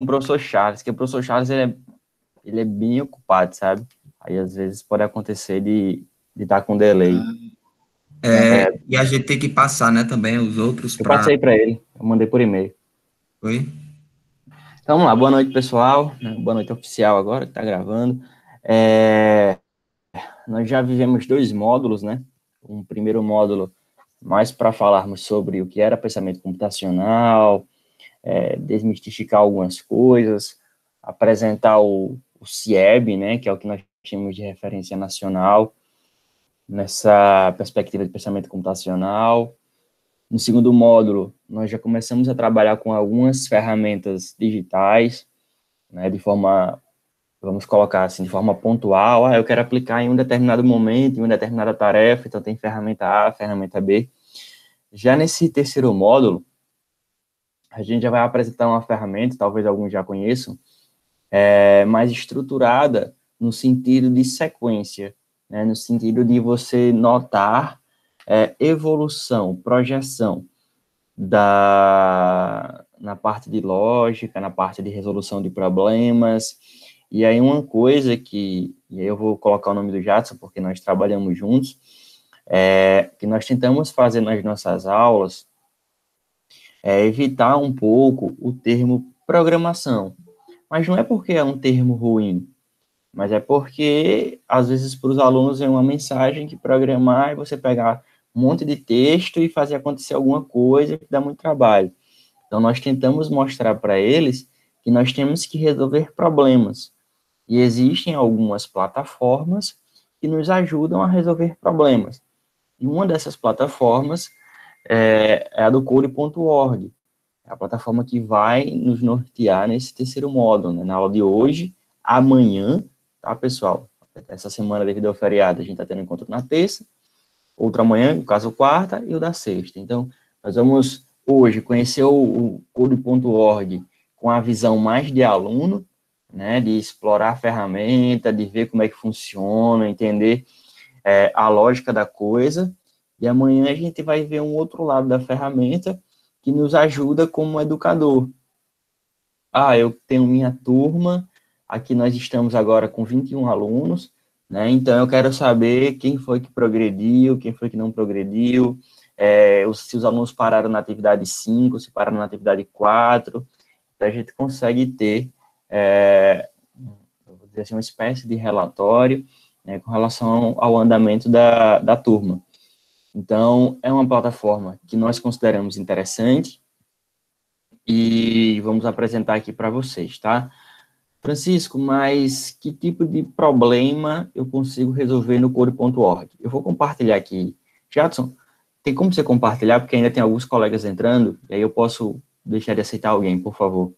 o professor Charles, que o professor Charles, ele é bem ocupado, sabe? Aí, às vezes, pode acontecer de estar com delay. É, E a gente tem que passar, né, também os outros eu para. passei para ele, eu mandei por e-mail. Oi? Então, vamos lá, boa noite, pessoal. Boa noite oficial agora, que está gravando. É, nós já vivemos 2 módulos, né? Um primeiro módulo mais para falarmos sobre o que era pensamento computacional, desmistificar algumas coisas, apresentar o CIEB, né, que é o que nós tínhamos de referência nacional, nessa perspectiva de pensamento computacional. No segundo módulo, nós já começamos a trabalhar com algumas ferramentas digitais, né, de forma, vamos colocar assim, de forma pontual. Eu quero aplicar em um determinado momento, em uma determinada tarefa, então tem ferramenta A, ferramenta B. Já nesse terceiro módulo, a gente já vai apresentar uma ferramenta, talvez alguns já conheçam, mais estruturada no sentido de sequência, né, no sentido de você notar evolução, projeção na parte de lógica, na parte de resolução de problemas. E aí uma coisa e aí eu vou colocar o nome do Jadson, porque nós trabalhamos juntos, que nós tentamos fazer nas nossas aulas, evitar um pouco o termo programação. Mas não é porque é um termo ruim, mas é porque, às vezes, para os alunos é uma mensagem que programar e você pegar um monte de texto e fazer acontecer alguma coisa que dá muito trabalho. Então, nós tentamos mostrar para eles que nós temos que resolver problemas. E existem algumas plataformas que nos ajudam a resolver problemas. E uma dessas plataformas é a do Code.org, é a plataforma que vai nos nortear nesse terceiro módulo, né? Na aula de hoje, amanhã, tá, pessoal? Essa semana, devido ao feriado, a gente está tendo encontro na terça, outro amanhã, no caso, quarta, e o da sexta. Então, nós vamos hoje conhecer o Code.org com a visão mais de aluno, né, de explorar a ferramenta, de ver como é que funciona, entender a lógica da coisa, e amanhã a gente vai ver um outro lado da ferramenta que nos ajuda como educador. Eu tenho minha turma, aqui nós estamos agora com 21 alunos, né? Então eu quero saber quem foi que progrediu, quem foi que não progrediu, se os alunos pararam na atividade 5, se pararam na atividade 4, a gente consegue ter, vou dizer assim, uma espécie de relatório, né, com relação ao andamento da turma. Então, é uma plataforma que nós consideramos interessante, e vamos apresentar aqui para vocês, tá? Francisco, mas que tipo de problema eu consigo resolver no Code.org? Eu vou compartilhar aqui. Jadson, tem como você compartilhar, porque ainda tem alguns colegas entrando, e aí eu posso deixar de aceitar alguém, por favor.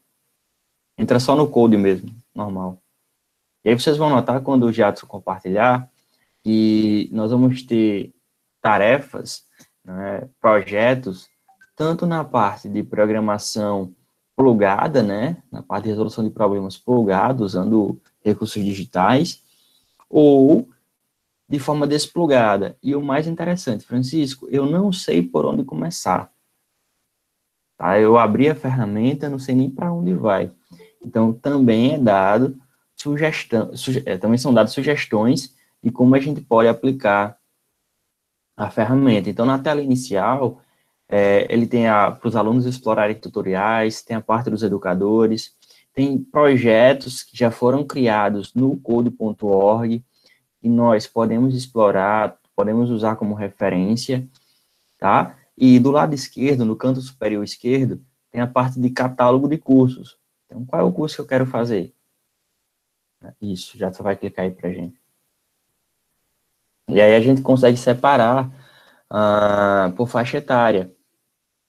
Entra só no Code mesmo, normal. E aí vocês vão notar, quando o Jadson compartilhar, que nós vamos ter tarefas, né, projetos, tanto na parte de programação plugada, né, na parte de resolução de problemas plugado, usando recursos digitais, ou de forma desplugada. E o mais interessante, Francisco, eu não sei por onde começar. Tá? Eu abri a ferramenta, não sei nem para onde vai. Então, também é dado também são dadas sugestões de como a gente pode aplicar a ferramenta. Então, na tela inicial, ele tem para os alunos explorarem tutoriais, tem a parte dos educadores, tem projetos que já foram criados no code.org e nós podemos explorar, podemos usar como referência, tá? E do lado esquerdo, no canto superior esquerdo, tem a parte de catálogo de cursos. Então, qual é o curso que eu quero fazer? Isso, já você vai clicar aí pra gente. E aí a gente consegue separar por faixa etária.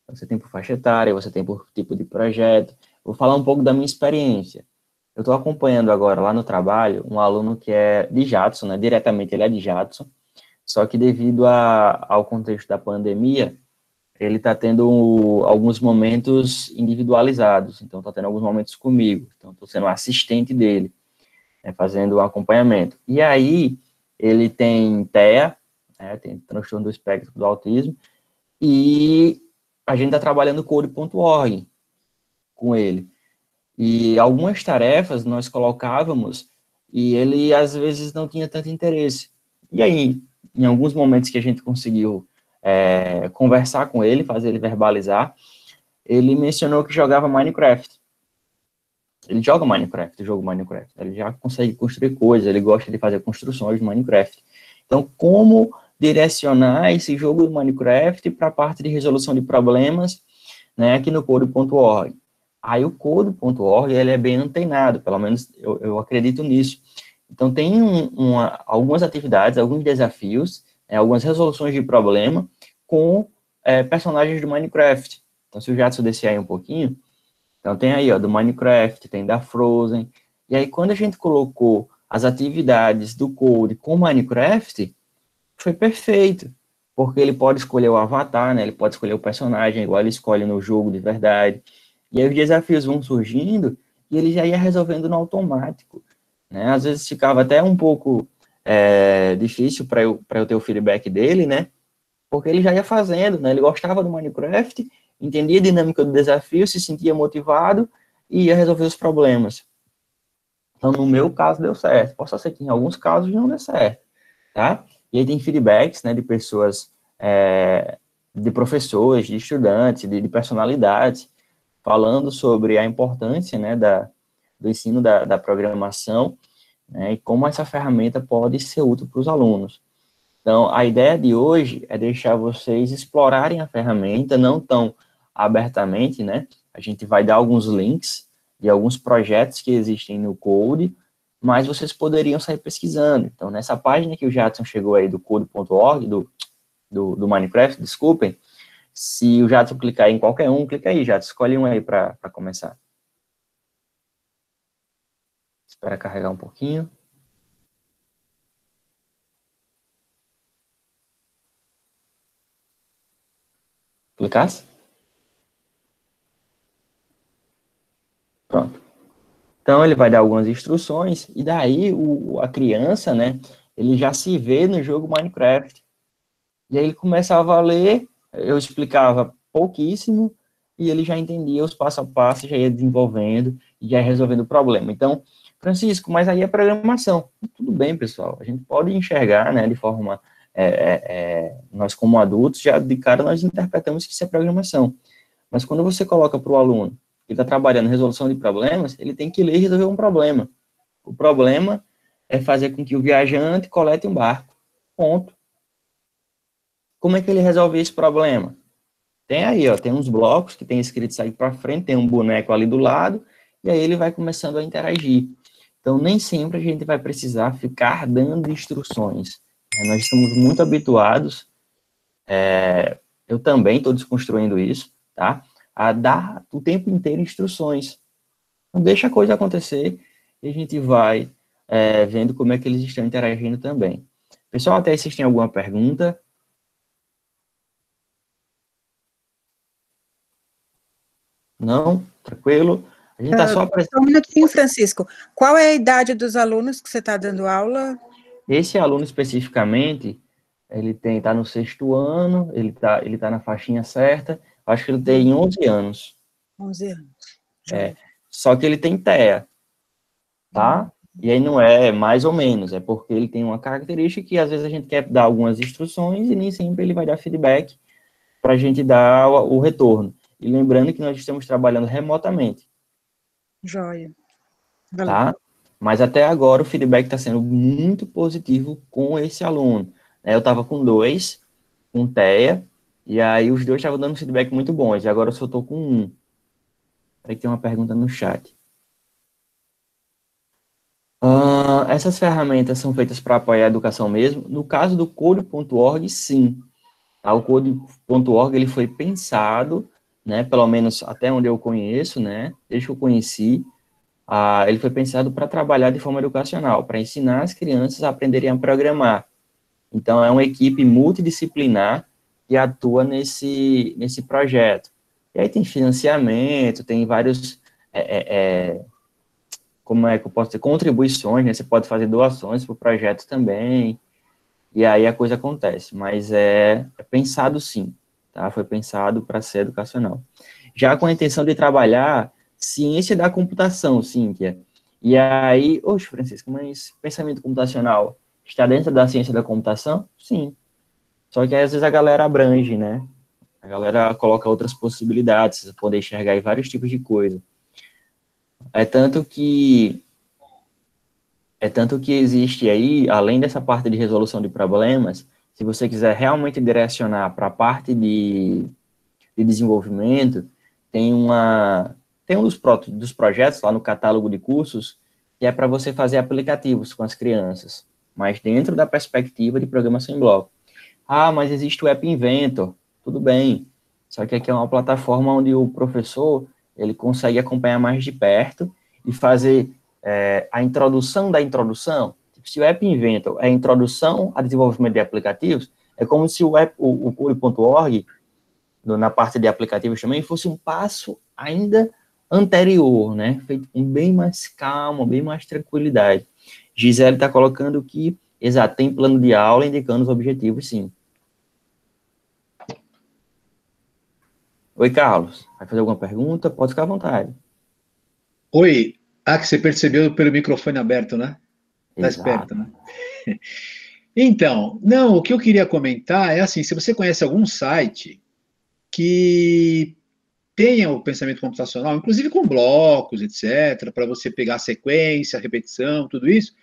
Você tem por faixa etária, você tem por tipo de projeto. Vou falar um pouco da minha experiência. Eu estou acompanhando agora lá no trabalho um aluno que é de Jadson, né? Diretamente ele é de Jadson, só que devido ao contexto da pandemia, ele está tendo alguns momentos individualizados. Então, está tendo alguns momentos comigo. Então, estou sendo assistente dele, né, fazendo o acompanhamento. E aí, ele tem TEA, né, tem transtorno do espectro do autismo, e a gente está trabalhando code.org com ele. E algumas tarefas nós colocávamos e ele, às vezes, não tinha tanto interesse. E aí, em alguns momentos que a gente conseguiu conversar com ele, fazer ele verbalizar, ele mencionou que jogava Minecraft. Ele joga Minecraft, o jogo Minecraft. Ele já consegue construir coisas, ele gosta de fazer construções de Minecraft. Então, como direcionar esse jogo do Minecraft para a parte de resolução de problemas, né, aqui no code.org. Aí o code.org, ele é bem antenado, pelo menos eu acredito nisso. Então, tem algumas atividades, alguns desafios, algumas resoluções de problema com personagens do Minecraft. Então, se o Jadson descer aí um pouquinho, então tem aí, ó, do Minecraft, tem da Frozen, e aí quando a gente colocou as atividades do Code com Minecraft, foi perfeito, porque ele pode escolher o avatar, né, ele pode escolher o personagem, igual ele escolhe no jogo de verdade, e aí os desafios vão surgindo, e ele já ia resolvendo no automático, né, às vezes ficava até um pouco difícil para eu ter o feedback dele, né, porque ele já ia fazendo, né, ele gostava do Minecraft, entendia a dinâmica do desafio, se sentia motivado e ia resolver os problemas. Então, no meu caso, deu certo. Posso ser que em alguns casos não dê certo, tá? E aí tem feedbacks, né, de pessoas, de professores, de estudantes, de personalidades, falando sobre a importância, né, do ensino da programação, né, e como essa ferramenta pode ser útil para os alunos. Então, a ideia de hoje é deixar vocês explorarem a ferramenta, não tão abertamente, né? A gente vai dar alguns links de alguns projetos que existem no Code, mas vocês poderiam sair pesquisando. Então, nessa página que o Jadson chegou aí do code.org, do Minecraft, desculpem, se o Jadson clicar em qualquer um, clica aí, Jadson, escolhe um aí para começar. Espera carregar um pouquinho. Clicasse? Pronto. Então, ele vai dar algumas instruções, e daí a criança, né, ele já se vê no jogo Minecraft. E aí ele começava a ler, eu explicava pouquíssimo, e ele já entendia os passo a passo, já ia desenvolvendo, e já ia resolvendo o problema. Então, Francisco, mas aí é programação. Tudo bem, pessoal, a gente pode enxergar, né, de forma, nós como adultos, já de cara nós interpretamos que isso é programação. Mas quando você coloca para o aluno, que está trabalhando em resolução de problemas, ele tem que ler e resolver um problema. O problema é fazer com que o viajante colete um barco. Ponto. Como é que ele resolve esse problema? Tem aí, ó, tem uns blocos que tem escrito sair para frente, tem um boneco ali do lado, e aí ele vai começando a interagir. Então, nem sempre a gente vai precisar ficar dando instruções. Nós estamos muito habituados, eu também estou desconstruindo isso, tá? A dar o tempo inteiro instruções. Não deixa a coisa acontecer e a gente vai vendo como é que eles estão interagindo também. Pessoal, até aí vocês têm alguma pergunta? Não? Tranquilo? A gente está só apresentando. Um minutinho, Francisco. Qual é a idade dos alunos que você está dando aula? Esse aluno especificamente, ele está no 6º ano, ele tá na faixinha certa, acho que ele tem 11 anos. 11 anos. Só que ele tem TEA, tá? E aí não é mais ou menos, é porque ele tem uma característica que às vezes a gente quer dar algumas instruções e nem sempre ele vai dar feedback para a gente dar o retorno. E lembrando que nós estamos trabalhando remotamente. Joia. Valeu. Tá? Mas até agora o feedback está sendo muito positivo com esse aluno. Eu estava com 2, com TEA, e aí os 2 estavam dando feedback muito bons, e agora eu só estou com 1. Aí tem uma pergunta no chat. Essas ferramentas são feitas para apoiar a educação mesmo? No caso do Code.org, sim. O Code.org ele foi pensado, né, pelo menos até onde eu conheço, né, desde que eu conheci, ele foi pensado para trabalhar de forma educacional, para ensinar as crianças a aprenderem a programar. Então, é uma equipe multidisciplinar que atua nesse projeto. E aí tem financiamento, tem vários, como é que eu posso dizer, contribuições, né? Você pode fazer doações para o projeto também, e aí a coisa acontece. Mas é pensado sim, tá? Foi pensado para ser educacional. Já com a intenção de trabalhar ciência da computação, Cíntia. E aí, oxe, Francisco, mas pensamento computacional está dentro da ciência da computação? Sim. Só que às vezes a galera abrange, né? A galera coloca outras possibilidades, você poder enxergar aí vários tipos de coisa. É tanto que existe aí, além dessa parte de resolução de problemas, se você quiser realmente direcionar para a parte de desenvolvimento, tem um dos projetos lá no catálogo de cursos que é para você fazer aplicativos com as crianças, mas dentro da perspectiva de programação em bloco. Ah, mas existe o App Inventor, tudo bem, só que aqui é uma plataforma onde o professor ele consegue acompanhar mais de perto e fazer a introdução da introdução. Se o App Inventor é a introdução a desenvolvimento de aplicativos, é como se o Code.org, na parte de aplicativos também, fosse um passo ainda anterior, né? Feito com bem mais calma, bem mais tranquilidade. Gisele está colocando que, exato, tem plano de aula indicando os objetivos, sim. Oi, Carlos. Vai fazer alguma pergunta? Pode ficar à vontade. Oi. Que você percebeu pelo microfone aberto, né? Tá Exato. esperto, né? Então, não, o que eu queria comentar é assim, se você conhece algum site que tenha o pensamento computacional, inclusive com blocos, etc., para você pegar a sequência, a repetição, tudo isso,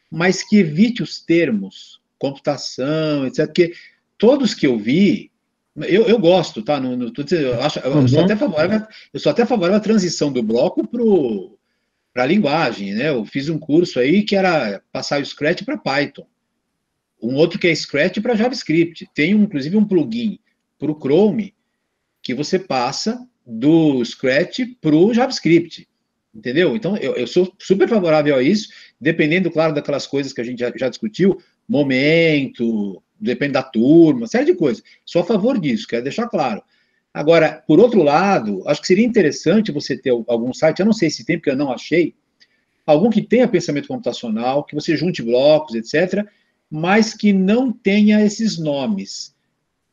mas que evite os termos computação, etc., porque todos que eu vi, eu gosto, tá? Eu sou até favorável à transição do bloco para a linguagem, né? Eu fiz um curso aí que era passar o Scratch para Python, um outro que é Scratch para JavaScript. Tem, inclusive, um plugin para o Chrome que você passa do Scratch para o JavaScript, entendeu? Então, eu sou super favorável a isso, dependendo, claro, daquelas coisas que a gente já discutiu, momento, depende da turma, série de coisas. Sou a favor disso, quero deixar claro. Agora, por outro lado, acho que seria interessante você ter algum site, eu não sei se tem, porque eu não achei, algum que tenha pensamento computacional, que você junte blocos, etc., mas que não tenha esses nomes,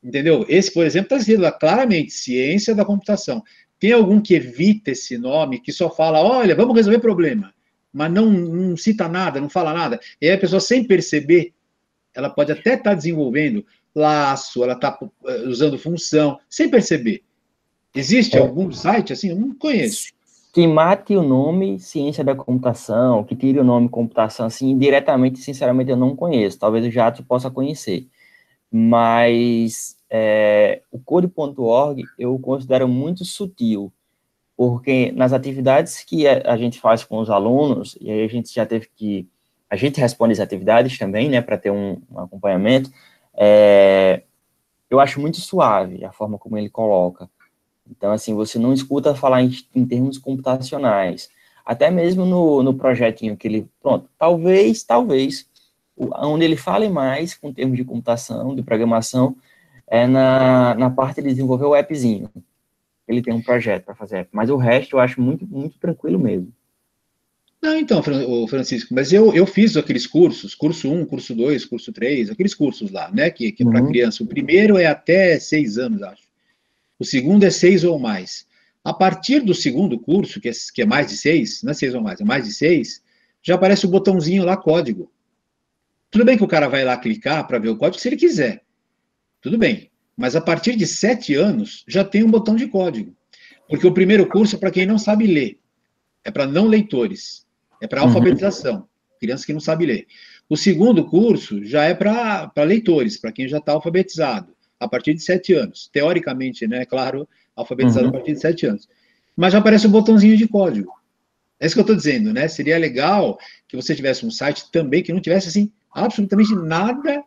entendeu? Esse, por exemplo, está escrito lá claramente, ciência da computação. Tem algum que evita esse nome, que só fala, olha, vamos resolver problema, mas não cita nada, não fala nada, e aí a pessoa, sem perceber, ela pode até estar desenvolvendo laço, ela está usando função, sem perceber. Existe algum site assim? Eu não conheço. Que mate o nome ciência da computação, que tire o nome computação, assim, diretamente, sinceramente, eu não conheço. Talvez o Jato possa conhecer. Mas o Code.org eu considero muito sutil, porque nas atividades que a gente faz com os alunos, e aí a gente já teve que... A gente responde as atividades também, né, para ter um acompanhamento, eu acho muito suave a forma como ele coloca. Então, assim, você não escuta falar em termos computacionais. Até mesmo no projetinho que ele... Pronto, talvez, onde ele fale mais com termos de computação, de programação, é na parte de desenvolver o appzinho. Ele tem um projeto para fazer app, mas o resto eu acho muito, muito tranquilo mesmo. Não, então, Francisco, mas eu fiz aqueles cursos, curso 1, curso 2, curso 3, aqueles cursos lá, né, que é para criança. O primeiro é até 6 anos, acho. O segundo é 6 ou mais. A partir do segundo curso, que é mais de 6, não é 6 ou mais, é mais de 6, já aparece o botãozinho lá, código. Tudo bem que o cara vai lá clicar para ver o código se ele quiser. Tudo bem. Mas a partir de 7 anos, já tem um botão de código. Porque o primeiro curso é para quem não sabe ler. É para não leitores. É para alfabetização. Criança que não sabe ler. O segundo curso já é para leitores, para quem já está alfabetizado, a partir de 7 anos. Teoricamente, né? Claro, alfabetizado a partir de 7 anos. Mas já aparece um botãozinho de código. É isso que eu estou dizendo, né? Seria legal que você tivesse um site também que não tivesse, assim, absolutamente nada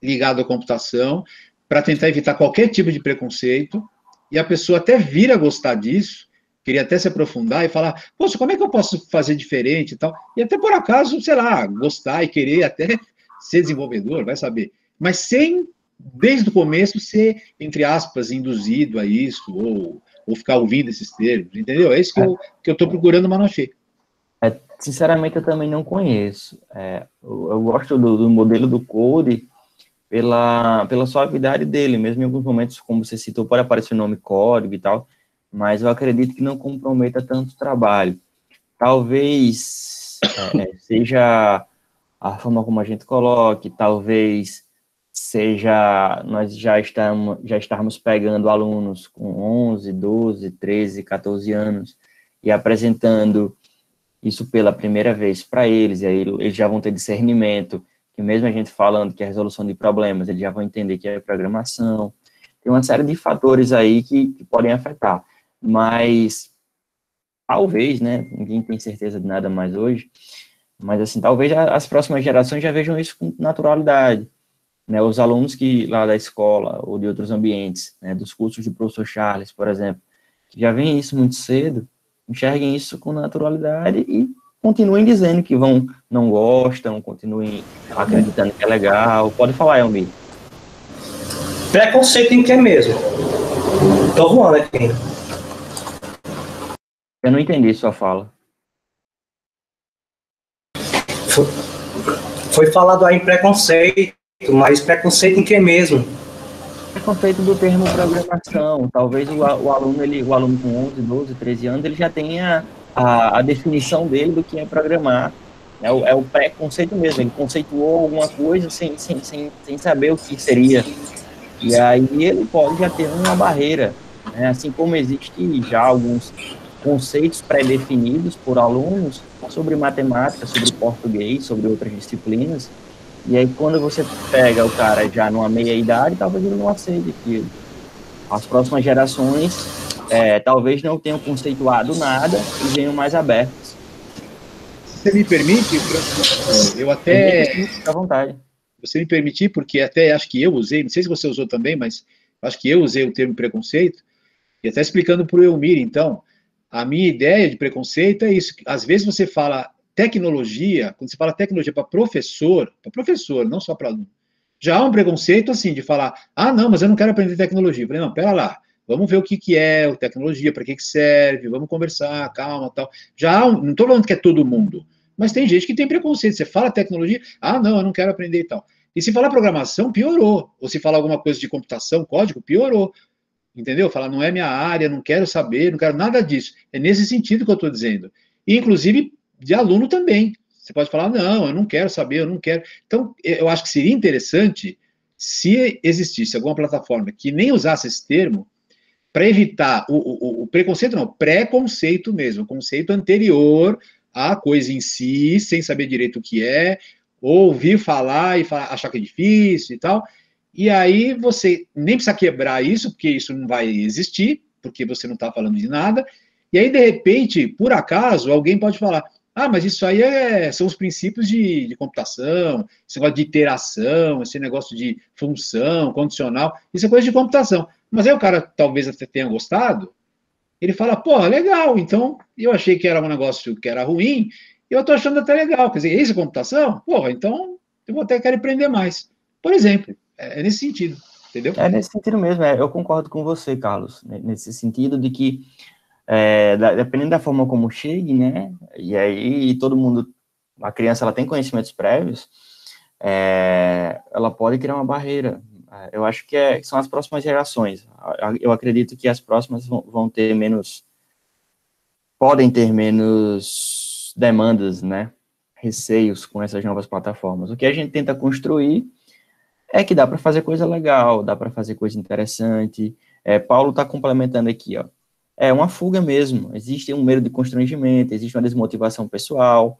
ligado à computação, para tentar evitar qualquer tipo de preconceito, e a pessoa até vir a gostar disso, queria até se aprofundar e falar, poxa, como é que eu posso fazer diferente e tal? E até por acaso, sei lá, gostar e querer até ser desenvolvedor, vai saber. Mas sem, desde o começo, ser, entre aspas, induzido a isso, ou ficar ouvindo esses termos, entendeu? É isso que eu estou procurando, mas não achei. Sinceramente, eu também não conheço. Eu gosto do modelo do Code pela suavidade dele, mesmo em alguns momentos, como você citou, pode aparecer o nome código e tal, mas eu acredito que não comprometa tanto o trabalho. Talvez seja a forma como a gente coloque, talvez seja nós já estarmos pegando alunos com 11, 12, 13, 14 anos e apresentando isso pela primeira vez para eles, e aí eles já vão ter discernimento, que mesmo a gente falando que é resolução de problemas, eles já vão entender que é programação. Tem uma série de fatores aí que podem afetar, mas talvez, né, ninguém tem certeza de nada mais hoje, mas assim, talvez as próximas gerações já vejam isso com naturalidade, né, os alunos que lá da escola ou de outros ambientes, né, dos cursos do professor Charles, por exemplo, que já veem isso muito cedo, enxerguem isso com naturalidade e continuem dizendo que não gostam, continuem acreditando que é legal. Pode falar, Elmir. Preconceito em que mesmo? Tô voando aqui. Eu não entendi sua fala. Foi falado aí em preconceito, mas preconceito em que mesmo? Preconceito do termo programação. Talvez o aluno com 11, 12, 13 anos, ele já tenha a definição dele do que é programar. É o preconceito mesmo, ele conceituou alguma coisa sem saber o que seria. E aí ele pode já ter uma barreira, né? Assim como existe já alguns conceitos pré-definidos por alunos sobre matemática, sobre português, sobre outras disciplinas, e aí quando você pega o cara já numa meia-idade, talvez ele não aceite aquilo. As próximas gerações talvez não tenham conceituado nada e venham mais abertas. Se você me permite, eu até... Fica à vontade. Você me permitir, porque até acho que eu usei, não sei se você usou também, mas acho que eu usei o termo preconceito, e até explicando para o Elmir, então, a minha ideia de preconceito é isso, às vezes você fala tecnologia, quando você fala tecnologia para professor, não só para aluno, já há um preconceito assim, de falar, não, mas eu não quero aprender tecnologia. Eu falei, não, pera lá, vamos ver o que é tecnologia, para que serve, vamos conversar, calma, tal. Já há não estou falando que é todo mundo, mas tem gente que tem preconceito. Você fala tecnologia, não, eu não quero aprender e tal. E se falar programação, piorou. Ou se falar alguma coisa de computação, código, piorou. Entendeu? Falar, não é minha área, não quero saber, não quero nada disso. É nesse sentido que eu estou dizendo. E, inclusive, de aluno também. Você pode falar, não, eu não quero saber, eu não quero. Então, eu acho que seria interessante se existisse alguma plataforma que nem usasse esse termo para evitar o preconceito, não, preconceito mesmo, o conceito anterior à coisa em si, sem saber direito o que é, ouvir falar e achar que é difícil e tal. E aí você nem precisa quebrar isso, porque isso não vai existir, porque você não está falando de nada. E aí, de repente, por acaso, alguém pode falar, mas isso aí são os princípios de computação, esse negócio de iteração, esse negócio de função, condicional, isso é coisa de computação. Mas aí o cara talvez até tenha gostado, ele fala, pô, legal, então eu achei que era um negócio que era ruim, e eu tô achando até legal, quer dizer, isso é computação? Porra, então eu vou até querer aprender mais. Por exemplo, é nesse sentido, entendeu? É nesse sentido mesmo, eu concordo com você, Carlos, nesse sentido de que, dependendo da forma como chegue, né, e aí todo mundo, a criança, ela tem conhecimentos prévios, ela pode criar uma barreira. Eu acho que são as próximas gerações. Eu acredito que as próximas vão ter podem ter menos demandas, né, receios com essas novas plataformas. O que a gente tenta construir é que dá para fazer coisa legal, dá para fazer coisa interessante. Paulo está complementando aqui, ó. É uma fuga mesmo. Existe um medo de constrangimento, existe uma desmotivação pessoal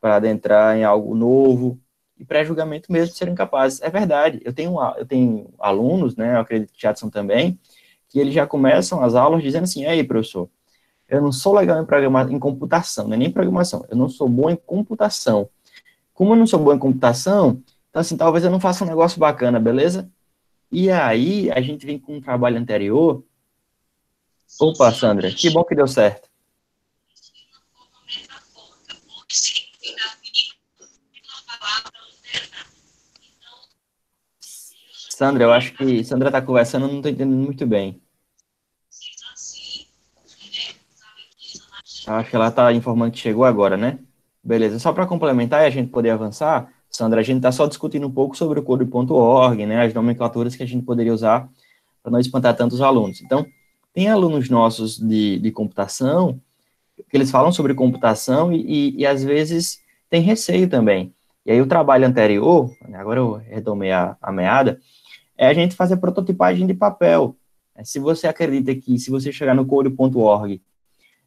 para adentrar em algo novo e pré-julgamento mesmo de serem capazes. É verdade. Eu tenho alunos, né? Eu acredito que Jadson também, que eles já começam as aulas dizendo assim: "Aí, professor, eu não sou legal em computação, não é nem programação. Eu não sou bom em computação. Como eu não sou bom em computação, então, assim, talvez eu não faça um negócio bacana, beleza?" E aí, a gente vem com um trabalho anterior. Opa, Sandra, que bom que deu certo. Sandra, eu acho que Sandra está conversando, eu não estou entendendo muito bem. Eu acho que ela está informando que chegou agora, né? Beleza, só para complementar e a gente poder avançar, Sandra, a gente está só discutindo um pouco sobre o code.org, né, as nomenclaturas que a gente poderia usar para não espantar tantos alunos. Então, tem alunos nossos de computação, que eles falam sobre computação e às vezes tem receio também. E aí o trabalho anterior, agora eu retomei a meada, é a gente fazer prototipagem de papel. Se você acredita que se você chegar no code.org,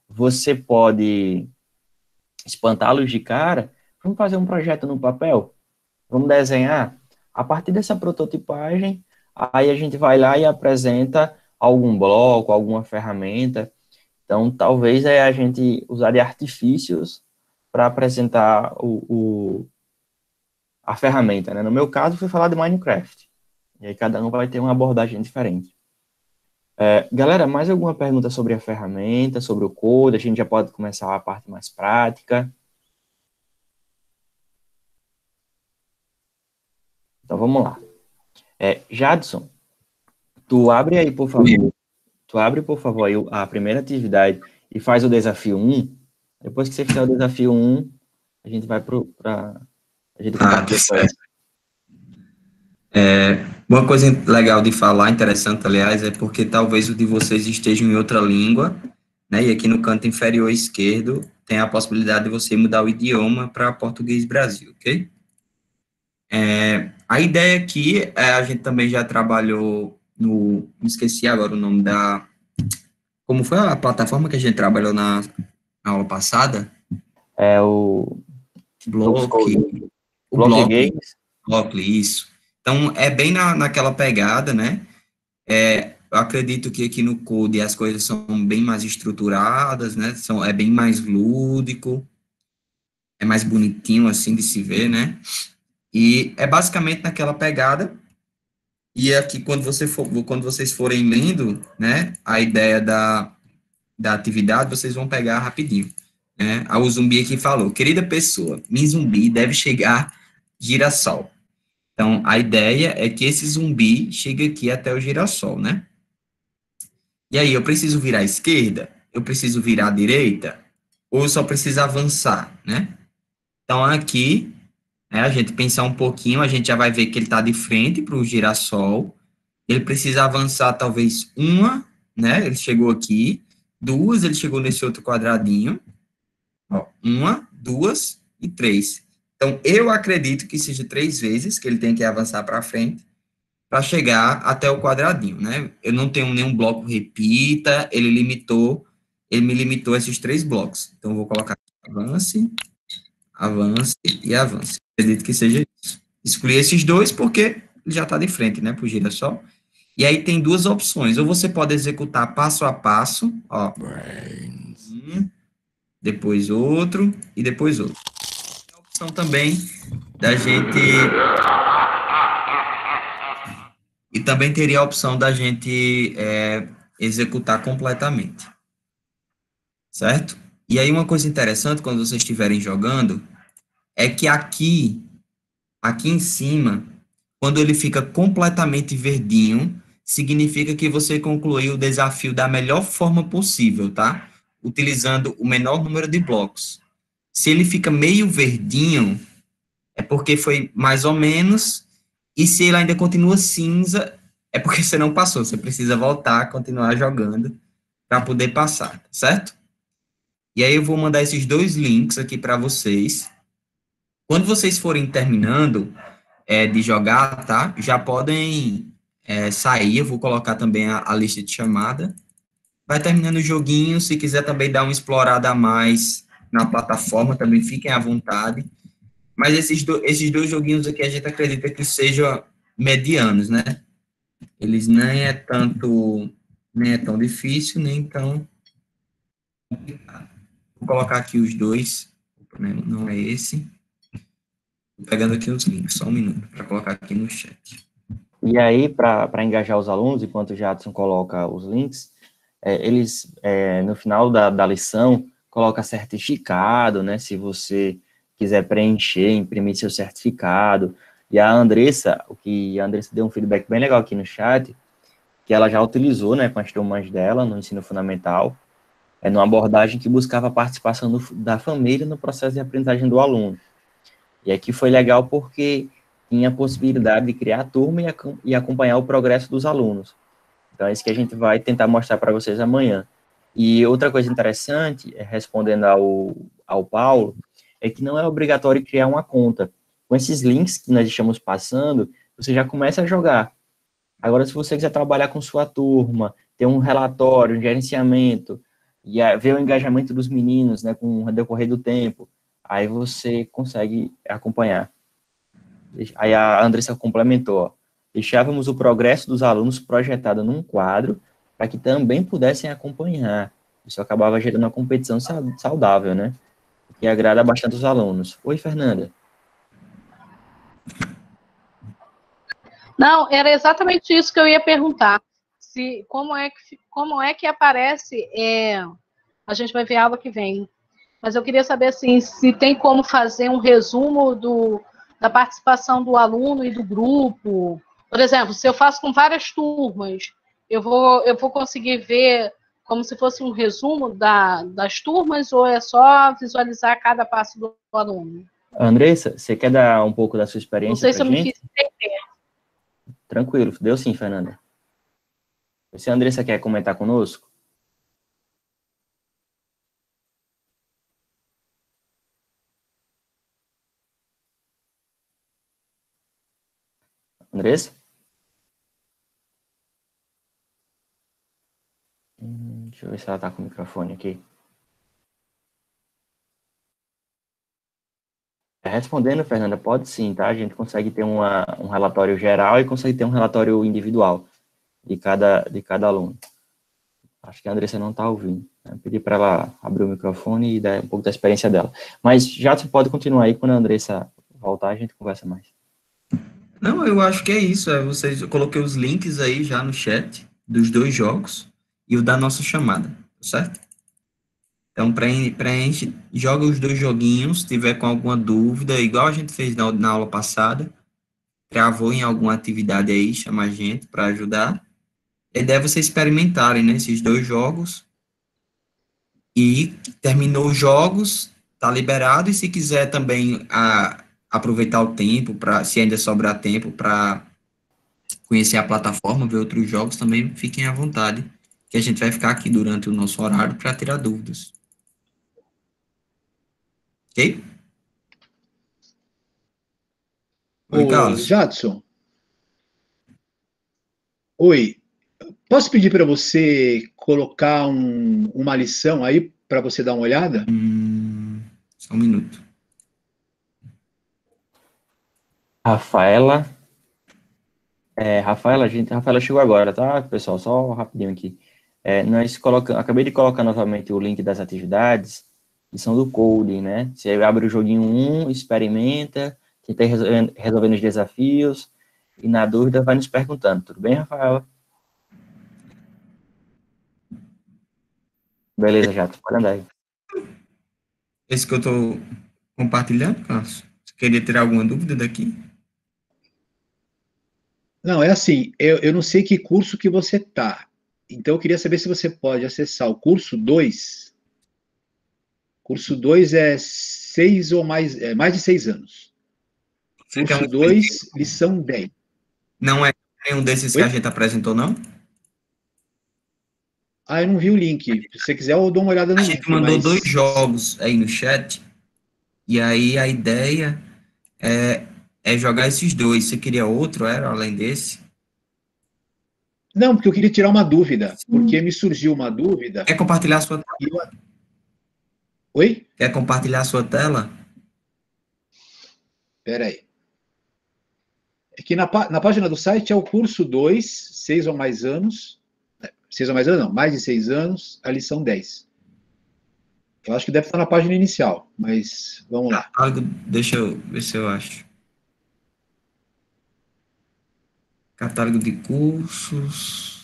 você pode espantá-los de cara, vamos fazer um projeto no papel, vamos desenhar. A partir dessa prototipagem, aí a gente vai lá e apresenta algum bloco, alguma ferramenta. Então, talvez a gente usar de artifícios para apresentar a ferramenta, né? No meu caso, foi falar de Minecraft. E aí cada um vai ter uma abordagem diferente. Galera, mais alguma pergunta sobre a ferramenta, sobre o code? A gente já pode começar a parte mais prática. Então, vamos lá. Jadson, tu abre aí, por favor. Tu abre, por favor, aí a primeira atividade e faz o desafio 1. Depois que você fizer o desafio 1, a gente vai para... Tá certo. Uma coisa legal de falar, interessante, aliás, é porque talvez o de vocês esteja em outra língua, né? E aqui no canto inferior esquerdo tem a possibilidade de você mudar o idioma para português Brasil, ok? A ideia aqui, a gente também já trabalhou me esqueci agora o nome como foi a plataforma que a gente trabalhou na aula passada? O Block Games, isso. Então, é bem naquela pegada, né? Eu acredito que aqui no Code as coisas são bem mais estruturadas, né? É bem mais lúdico, é mais bonitinho, assim, de se ver, né? E é basicamente naquela pegada. E aqui, quando vocês forem lendo, né, a ideia da atividade, vocês vão pegar rapidinho. Né? O zumbi aqui falou, querida pessoa, minha zumbi deve chegar girassol. Então, a ideia é que esse zumbi chegue aqui até o girassol, né? E aí, eu preciso virar à esquerda? Eu preciso virar à direita? Ou eu só preciso avançar, né? Então, aqui, a gente pensar um pouquinho, a gente já vai ver que ele está de frente para o girassol. Ele precisa avançar talvez uma, né? Ele chegou aqui. Duas, ele chegou nesse outro quadradinho. Ó, 1, 2 e 3. Então, eu acredito que seja 3 vezes que ele tem que avançar para frente para chegar até o quadradinho, né? Eu não tenho nenhum bloco repita, ele me limitou a esses 3 blocos. Então, eu vou colocar avance, avance e avance. Acredito que seja isso. Escolhi esses 2 porque ele já está de frente, né, para o girassol. E aí tem 2 opções. Ou você pode executar passo a passo, ó. Depois outro e depois outro. Tem a opção também da gente... E também teria a opção da gente executar completamente. Certo? E aí uma coisa interessante, quando vocês estiverem jogando, é que aqui em cima, quando ele fica completamente verdinho, significa que você concluiu o desafio da melhor forma possível, tá? Utilizando o menor número de blocos. Se ele fica meio verdinho, é porque foi mais ou menos, e se ele ainda continua cinza, é porque você não passou, você precisa voltar, continuar jogando, para poder passar, certo? E aí eu vou mandar esses 2 links aqui para vocês. Quando vocês forem terminando de jogar, tá? Já podem sair, eu vou colocar também a lista de chamada. Vai terminando o joguinho, se quiser também dar uma explorada a mais na plataforma, também fiquem à vontade. Mas esses 2 joguinhos aqui a gente acredita que sejam medianos, né? Eles nem é tão difícil, nem tão complicado. Vou colocar aqui os 2, não é esse. Tô pegando aqui os links, só um minuto, para colocar aqui no chat. E aí, para engajar os alunos, enquanto o Jadson coloca os links, eles, no final da lição, coloca certificado, né? Se você quiser preencher, imprimir seu certificado. E a Andressa deu um feedback bem legal aqui no chat, que ela já utilizou, né, com as turmas dela no ensino fundamental, numa abordagem que buscava a participação da família no processo de aprendizagem do aluno. E aqui foi legal porque tinha a possibilidade de criar a turma e acompanhar o progresso dos alunos. Então, é isso que a gente vai tentar mostrar para vocês amanhã. E outra coisa interessante, respondendo ao Paulo, é que não é obrigatório criar uma conta. Com esses links que nós estamos passando, você já começa a jogar. Agora, se você quiser trabalhar com sua turma, ter um relatório, um gerenciamento, e ver o engajamento dos meninos, né, com o decorrer do tempo, aí você consegue acompanhar. Aí a Andressa complementou, ó, deixávamos o progresso dos alunos projetado num quadro para que também pudessem acompanhar. Isso acabava gerando uma competição saudável, né? Que agrada bastante os alunos. Oi, Fernanda. Não, era exatamente isso que eu ia perguntar. Se, como é que aparece, a gente vai ver a aula que vem, mas eu queria saber assim, se tem como fazer um resumo da participação do aluno e do grupo. Por exemplo, se eu faço com várias turmas, eu vou conseguir ver como se fosse um resumo das turmas, ou é só visualizar cada passo do aluno? Andressa, você quer dar um pouco da sua Não experiência sei para se a eu me gente? fiz entender. Tranquilo, deu sim, Fernanda. Se a Andressa quer comentar conosco? Andressa? Deixa eu ver se ela está com o microfone aqui. Respondendo, Fernanda, pode sim, tá? A gente consegue ter um relatório geral e consegue ter um relatório individual de cada aluno. Acho que a Andressa não está ouvindo. Né? Pedi para ela abrir o microfone e dar um pouco da experiência dela. Mas já você pode continuar aí, quando a Andressa voltar, a gente conversa mais. Não, eu acho que é isso. Eu coloquei os links aí já no chat dos dois jogos e o da nossa chamada, tá certo? Então, preenche, joga os dois joguinhos, se tiver com alguma dúvida, igual a gente fez na aula passada, travou em alguma atividade aí, chama a gente para ajudar. A ideia é vocês experimentarem, né, esses dois jogos e terminou os jogos, tá liberado, e se quiser também aproveitar o tempo, se ainda sobrar tempo, para conhecer a plataforma, ver outros jogos, também fiquem à vontade, que a gente vai ficar aqui durante o nosso horário para tirar dúvidas. Ok? Oi, Ô, Carlos. Jadson, oi. Posso pedir para você colocar uma lição aí para você dar uma olhada? Só um minuto. Rafaela, Rafaela chegou agora, tá, pessoal? Só rapidinho aqui. Acabei de colocar novamente o link das atividades, que são do coding, né? Você abre o joguinho 1, experimenta, tenta resolvendo os desafios, e na dúvida vai nos perguntando. Tudo bem, Rafaela? Beleza, já, pode andar aí. Esse que eu estou compartilhando, Carlos. Você queria tirar alguma dúvida daqui? Não, é assim, eu não sei que curso que você tá. Então, eu queria saber se você pode acessar o curso 2. Curso 2 é mais de 6 anos. Você quer um Curso 2, lição 10. Não é nenhum desses que a Oi? gente apresentou, não? Ah, eu não vi o link. Se você quiser, eu dou uma olhada A no gente link, mandou dois mas... jogos aí no chat, e aí a ideia é jogar esses dois. Você queria outro, era, além desse? Não, porque eu queria tirar uma dúvida, porque me surgiu uma dúvida Quer compartilhar a sua e tela? Oi? Quer compartilhar a sua tela? Espera aí. É que na página do site é o curso 2, 6 ou mais anos. 6 ou mais anos, não, mais de 6 anos, a lição 10. Eu acho que deve estar na página inicial, mas vamos lá. Deixa eu ver se eu acho. Catálogo de cursos.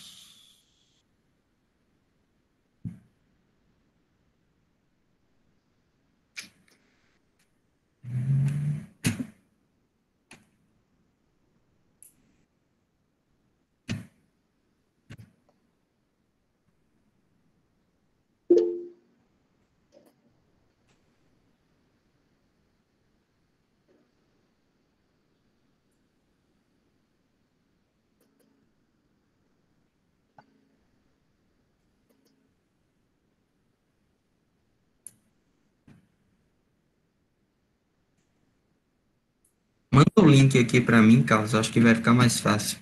Manda o link aqui para mim, Carlos, acho que vai ficar mais fácil.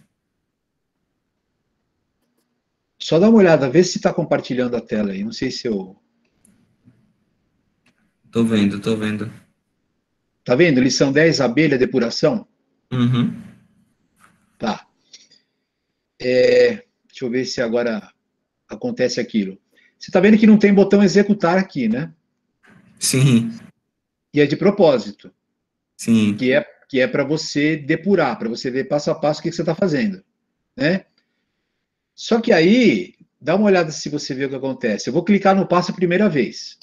Só dá uma olhada, vê se está compartilhando a tela aí. Não sei se eu. Tô vendo, tô vendo. Tá vendo? Lição 10, abelha, depuração? Uhum. Tá. Deixa eu ver se agora acontece aquilo. Você está vendo que não tem botão executar aqui, né? Sim, E é de propósito, sim. que é para você depurar, para você ver passo a passo o que você está fazendo, né? Só que aí, dá uma olhada se você vê o que acontece. Eu vou clicar no passo a primeira vez.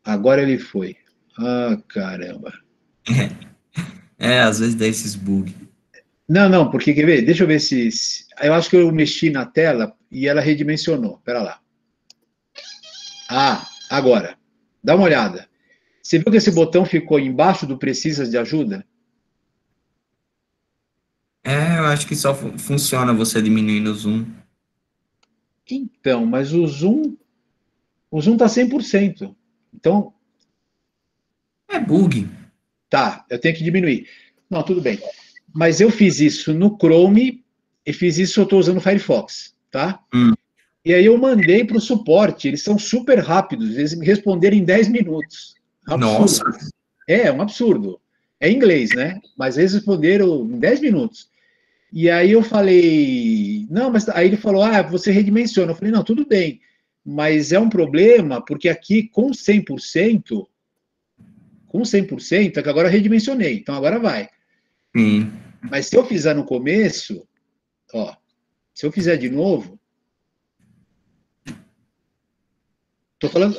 Agora ele foi. Ah, caramba. Às vezes dá esses bugs. Não, não, porque quer ver? Deixa eu ver eu acho que eu mexi na tela e ela redimensionou. Pera lá. Ah, agora. Dá uma olhada. Você viu que esse botão ficou embaixo do precisa de ajuda? Eu acho que só funciona você diminuindo o zoom. Então, mas o zoom tá 100%. Então, É bug. tá, eu tenho que diminuir. Não, tudo bem. Mas eu fiz isso no Chrome e fiz isso eu estou usando o Firefox, tá? Hum. E aí eu mandei para o suporte, eles são super rápidos, eles me responderam em 10 minutos. Nossa. Absurdo. É um absurdo. É inglês, né? Mas eles responderam em 10 minutos. E aí eu falei, não, mas aí ele falou, você redimensiona. Eu falei, não, tudo bem, mas é um problema, porque aqui com 100% é que agora eu redimensionei, então agora vai. Sim. Mas se eu fizer no começo, ó, se eu fizer de novo, tô falando,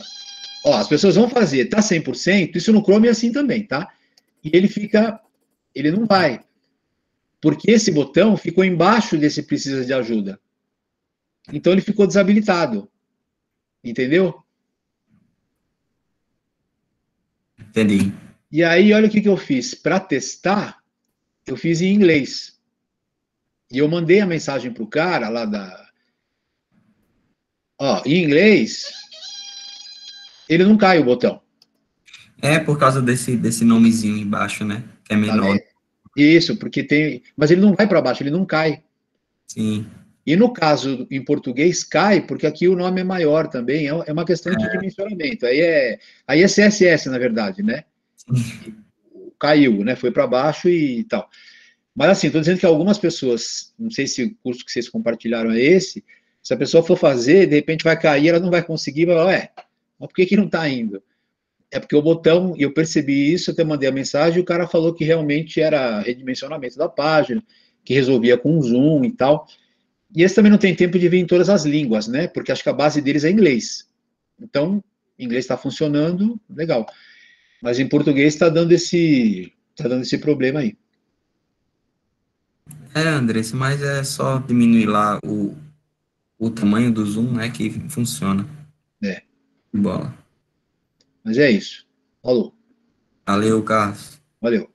ó, as pessoas vão fazer, tá 100%, isso no Chrome é assim também, tá? E ele não vai, porque esse botão ficou embaixo desse precisa de ajuda. Então ele ficou desabilitado, entendeu? Entendi. E aí, olha o que eu fiz. Para testar, eu fiz em inglês. E eu mandei a mensagem para o cara lá da. Ó, em inglês, ele não cai o botão. É por causa desse nomezinho embaixo, né? Que é Tá menor. vendo? Isso, porque tem. Mas ele não vai para baixo, ele não cai. Sim. E no caso, em português, cai, porque aqui o nome é maior também. É uma questão de dimensionamento. Aí é CSS, na verdade, né? Caiu, né? Foi para baixo e tal. Mas assim, estou dizendo que algumas pessoas, não sei se o curso que vocês compartilharam é esse, se a pessoa for fazer, de repente vai cair, ela não vai conseguir, vai falar, mas por que não está indo? É porque o botão, e eu percebi isso, eu até mandei a mensagem, e o cara falou que realmente era redimensionamento da página, que resolvia com zoom e tal. E esse também não tem tempo de vir em todas as línguas, né? Porque acho que a base deles é inglês. Então, inglês está funcionando, legal. Mas em português tá dando esse problema aí. Andressa, mas é só diminuir lá o tamanho do zoom, né? Que funciona. É, Bola. mas é isso. Falou. Valeu, Carlos. Valeu.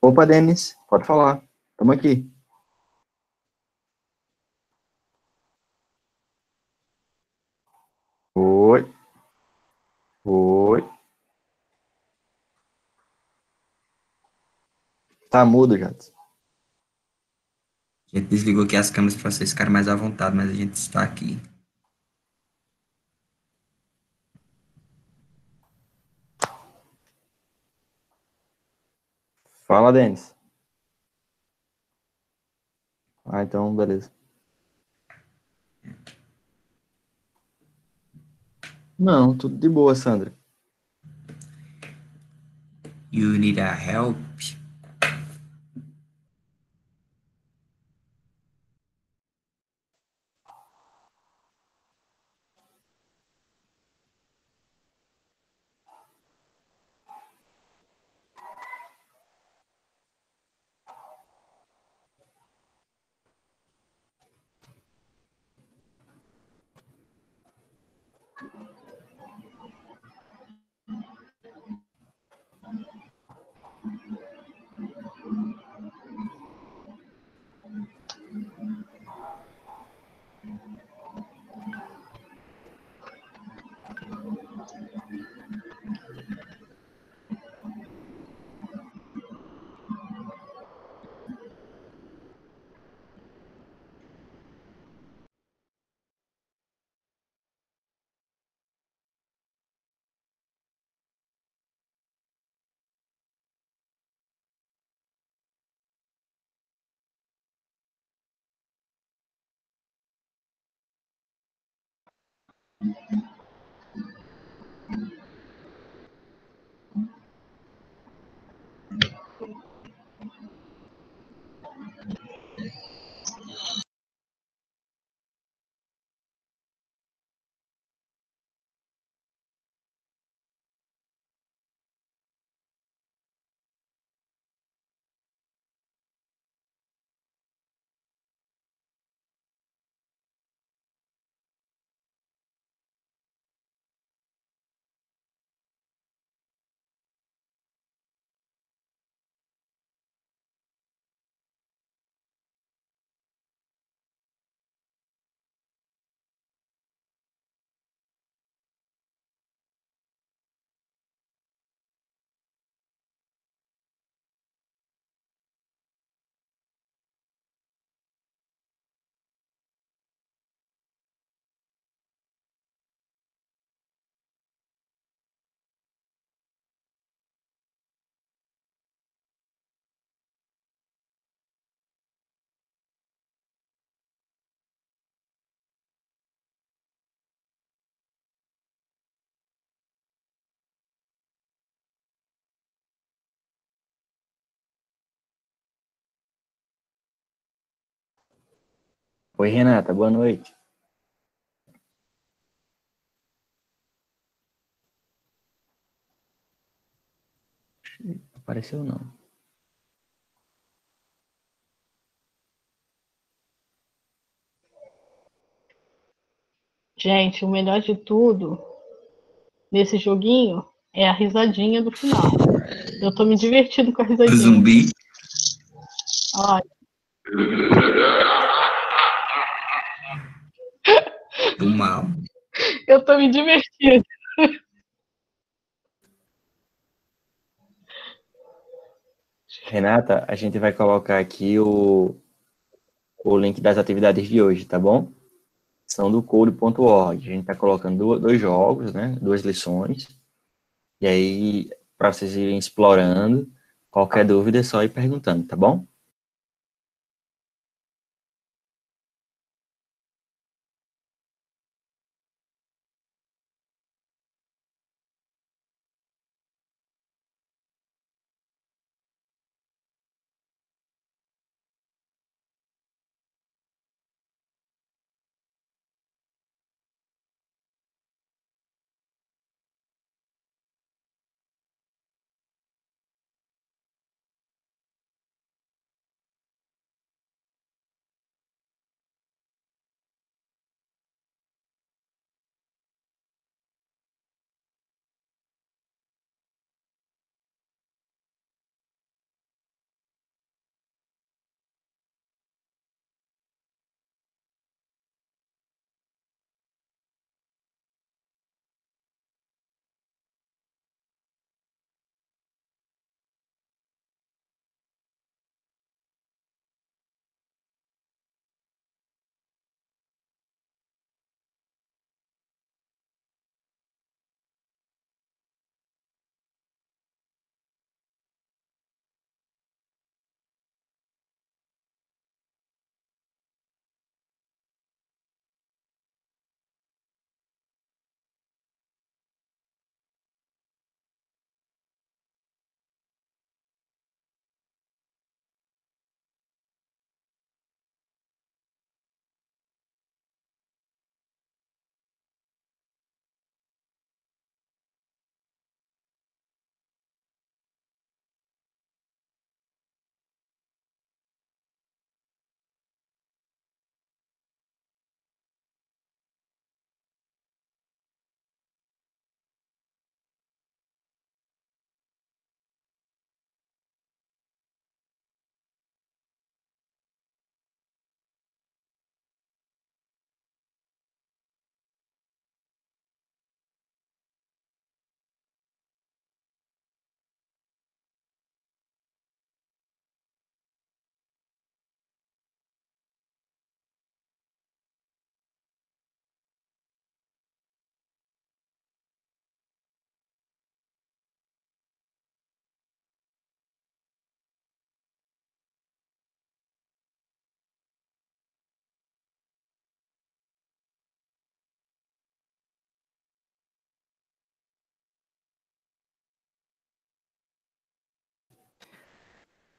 Opa, Denis, pode falar. Estamos aqui. Oi. Oi. Tá mudo, Jadson. A gente desligou aqui as câmeras para vocês ficarem mais à vontade, mas a gente está aqui. Fala, Denis. Ah, então, beleza. Não, tudo de boa, Sandra. You need a help? Oi, Renata, boa noite. Apareceu não. Gente, o melhor de tudo nesse joguinho é a risadinha do final. Eu tô me divertindo com a O risadinha. zumbi. Olha, Do mal. eu tô me divertindo. Renata, a gente vai colocar aqui o link das atividades de hoje, tá bom? São do code.org. A gente está colocando dois jogos, né? Duas lições. E aí, para vocês irem explorando, qualquer dúvida é só ir perguntando, tá bom?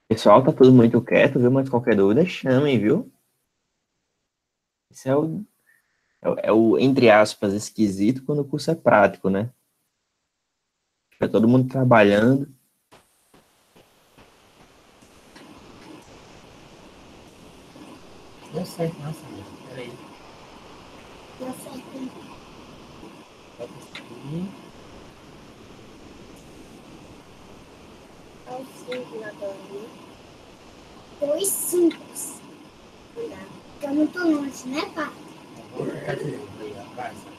Pessoal, tá tudo muito quieto, viu? Mas qualquer dúvida, chamem, viu? Esse é o, entre aspas, esquisito quando o curso é prático, né? Fica todo mundo trabalhando. Deu certo, nossa, peraí. Deu certo. Bota isso aqui. Olha o 5 na torre. 2 5. Fica muito longe, né, pai? Vamos ficar direito aí, ó. Vai, Sam.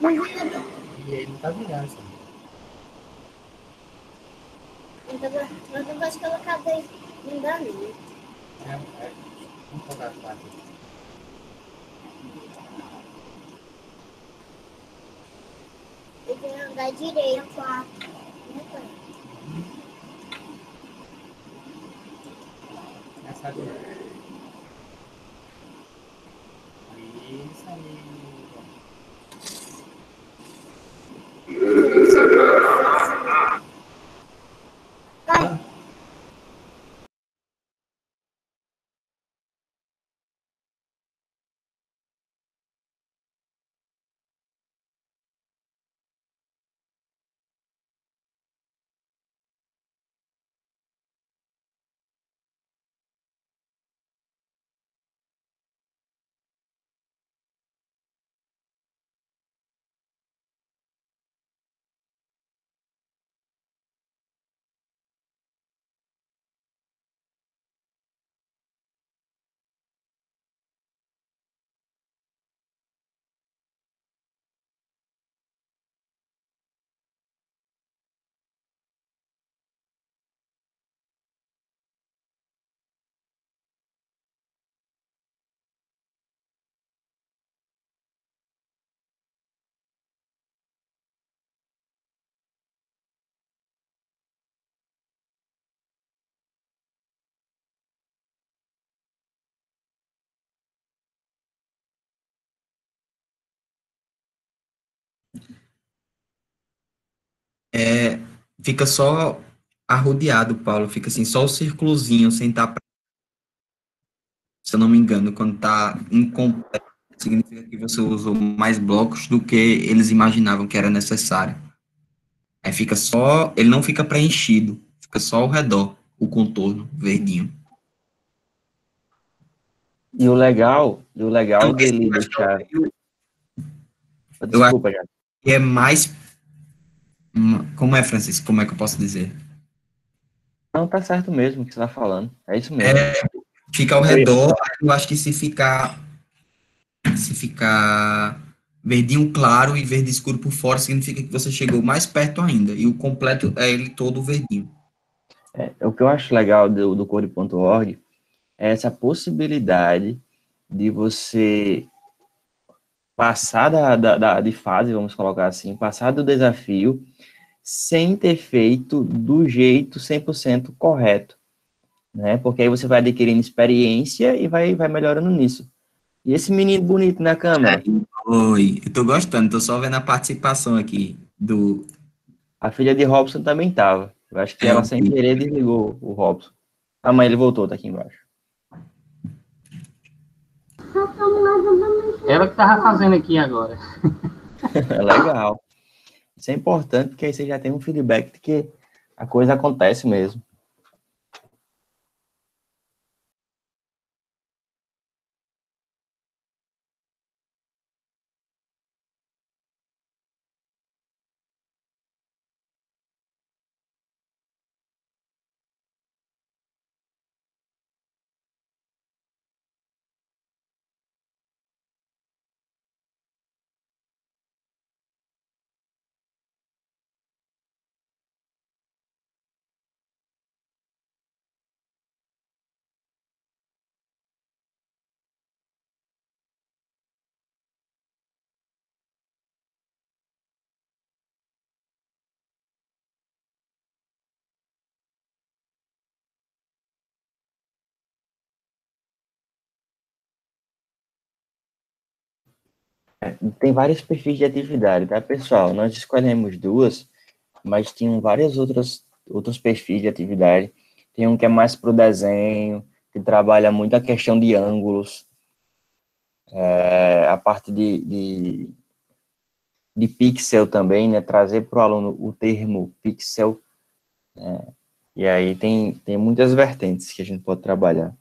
Não vira bem. E ele não tá virando, Sam. Mas eu gosto que ela acabei não dá nem. Vamos colocar 4. Eu tenho que andar direito. 4. Né, pai? Essa aqui. Isso aí. Pai, Fica só arrodeado, Paulo, fica assim, só o círculozinho, sem estar, se eu não me engano, quando está incompleto, significa que você usou mais blocos do que eles imaginavam que era necessário. Aí fica só, ele não fica preenchido, fica só ao redor, o contorno verdinho. E o legal dele deixar... Eu acho Desculpa, já. que é mais, como é, Francisco, como é que eu posso dizer? Não, tá certo mesmo o que você tá falando. É isso mesmo. Fica ao redor, eu acho que se ficar verdinho claro e verde escuro por fora, significa que você chegou mais perto ainda, e o completo é ele todo verdinho. O que eu acho legal do Code.org é essa possibilidade de você passar de fase, vamos colocar assim, passar do desafio sem ter feito do jeito 100% correto, né? Porque aí você vai adquirindo experiência e vai melhorando nisso. E esse menino bonito na câmera? Oi, eu tô gostando, tô só vendo a participação aqui do... A filha de Robson também tava. Eu acho que ela, sem querer, desligou o Robson. A mãe, ele voltou, tá aqui embaixo. Ela que tava fazendo aqui agora. É legal. Isso é importante, porque aí você já tem um feedback de que a coisa acontece mesmo. Tem vários perfis de atividade, tá, pessoal? Nós escolhemos duas, mas tinham várias outras outros perfis de atividade. Tem um que é mais para o desenho, que trabalha muito a questão de ângulos, a parte de pixel também, né? Trazer para o aluno o termo pixel, né? E aí tem muitas vertentes que a gente pode trabalhar.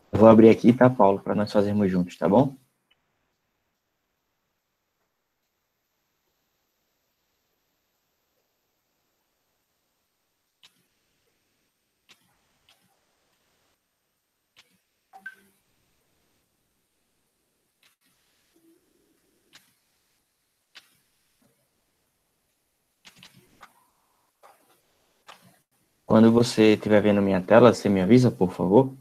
Eu vou abrir aqui, tá, Paulo, para nós fazermos juntos, tá bom? quando você estiver vendo minha tela, você me avisa, por favor?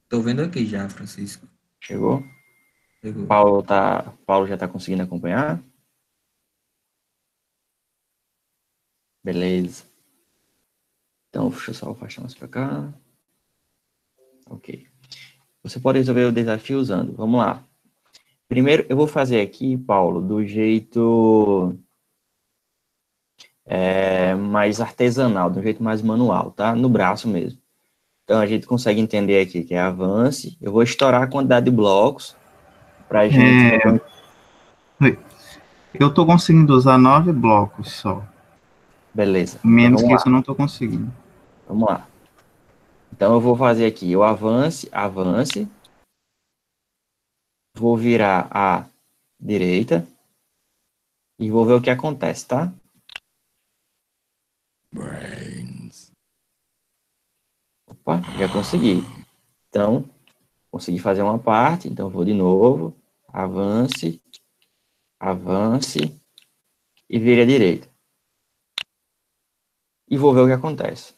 Tô vendo aqui já, Francisco. Chegou? Chegou. Paulo já está conseguindo acompanhar? Beleza. Então, deixa eu só afastar mais para cá. Ok. Você pode resolver o desafio usando. Vamos lá. Primeiro, eu vou fazer aqui, Paulo, do jeito mais artesanal, do jeito mais manual, tá? No braço mesmo. Então, a gente consegue entender aqui que é avance. Eu vou estourar a quantidade de blocos para a gente... Eu estou conseguindo usar 9 blocos só. Beleza. Menos Então, que isso eu não estou conseguindo. Vamos lá. Então, eu vou fazer aqui o avance. Vou virar à direita. E vou ver o que acontece, tá? Opa, já consegui. Então, consegui fazer uma parte. Então, vou de novo. Avance. E vire à direita. E vou ver o que acontece.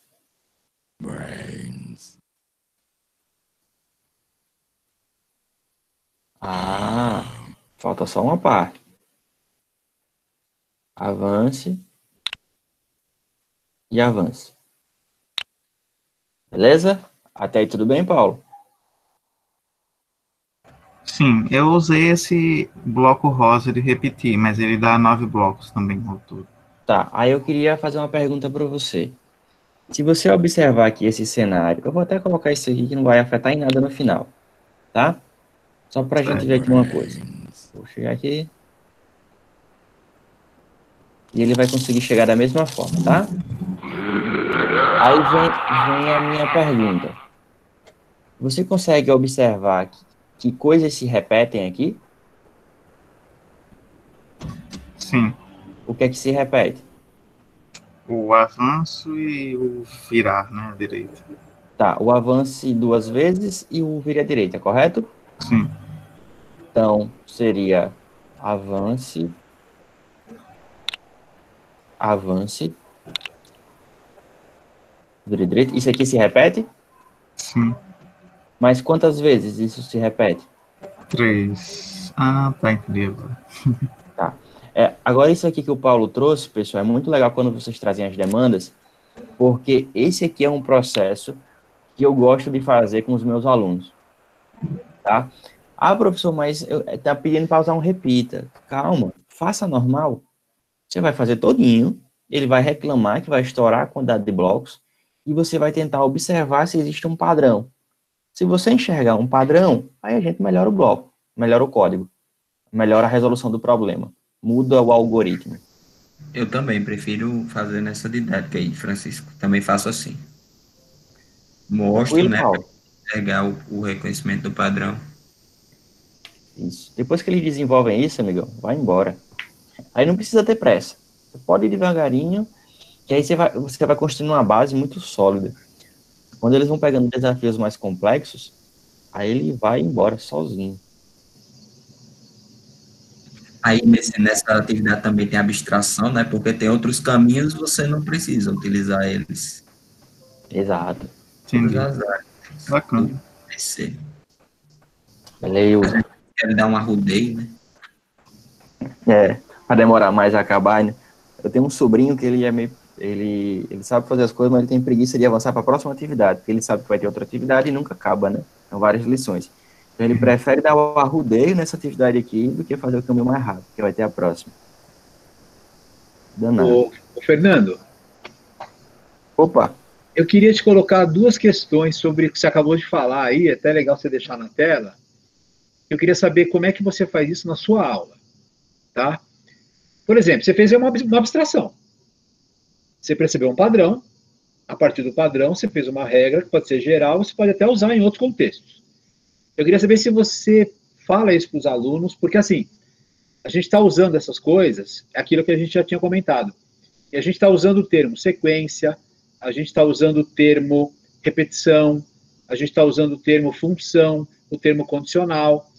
Ah, falta só uma parte. Avance. E avance. Beleza? Até aí tudo bem, Paulo? Sim, eu usei esse bloco rosa de repetir, mas ele dá 9 blocos também ao todo. Tá, aí eu queria fazer uma pergunta para você. Se você observar aqui esse cenário, eu vou até colocar isso aqui que não vai afetar em nada no final, tá? Só para a gente ver aqui uma coisa. Vou chegar aqui. E ele vai conseguir chegar da mesma forma, tá? Aí vem a minha pergunta. Você consegue observar que coisas se repetem aqui? Sim. O que é que se repete? O avanço e o virar, né, à direita. Tá, o avance 2 vezes e o vire à direita, correto? Sim. Então, seria avance, vire à direita. Isso aqui se repete? Sim. Mas quantas vezes isso se repete? 3. Ah, tá, entendi agora. Tá. Agora, isso aqui que o Paulo trouxe, pessoal, é muito legal quando vocês trazem as demandas, porque esse aqui é um processo que eu gosto de fazer com os meus alunos, tá? Ah, professor, mas tá pedindo para usar um repita. Calma, faça normal. Você vai fazer todinho, ele vai reclamar que vai estourar a quantidade de blocos, e você vai tentar observar se existe um padrão. Se você enxergar um padrão, aí a gente melhora o bloco, melhora o código, melhora a resolução do problema, muda o algoritmo. Eu também prefiro fazer nessa didática aí, Francisco. Também faço assim. Mostro, Tranquilo, né, Paulo? para pegar o reconhecimento do padrão. Isso. Depois que eles desenvolvem isso, amigão, vai embora. Aí não precisa ter pressa. Você pode ir devagarinho, que aí você vai construindo uma base muito sólida. Quando eles vão pegando desafios mais complexos, aí ele vai embora sozinho. Aí nessa atividade também tem abstração, né? Porque tem outros caminhos, você não precisa utilizar eles. Exato. Todas Entendi. as áreas. Bacana. PC. Beleza. Quero dar um arrudeio, né? Para demorar mais a acabar, né? Eu tenho um sobrinho que ele é meio... Ele sabe fazer as coisas, mas ele tem preguiça de avançar para a próxima atividade, porque ele sabe que vai ter outra atividade e nunca acaba, né? São várias lições. Então ele prefere dar o arrudeio nessa atividade aqui do que fazer o caminho mais rápido, que vai ter a próxima. Danado. Ô, Fernando, Opa! eu queria te colocar 2 questões sobre o que você acabou de falar aí, é até legal você deixar na tela. Eu queria saber como é que você faz isso na sua aula, tá? Por exemplo, você fez uma abstração. Você percebeu um padrão, a partir do padrão você fez uma regra que pode ser geral, você pode até usar em outros contextos. Eu queria saber se você fala isso para os alunos, porque assim, a gente está usando essas coisas, aquilo que a gente já tinha comentado. E a gente está usando o termo sequência, a gente está usando o termo repetição, a gente está usando o termo função, o termo condicional.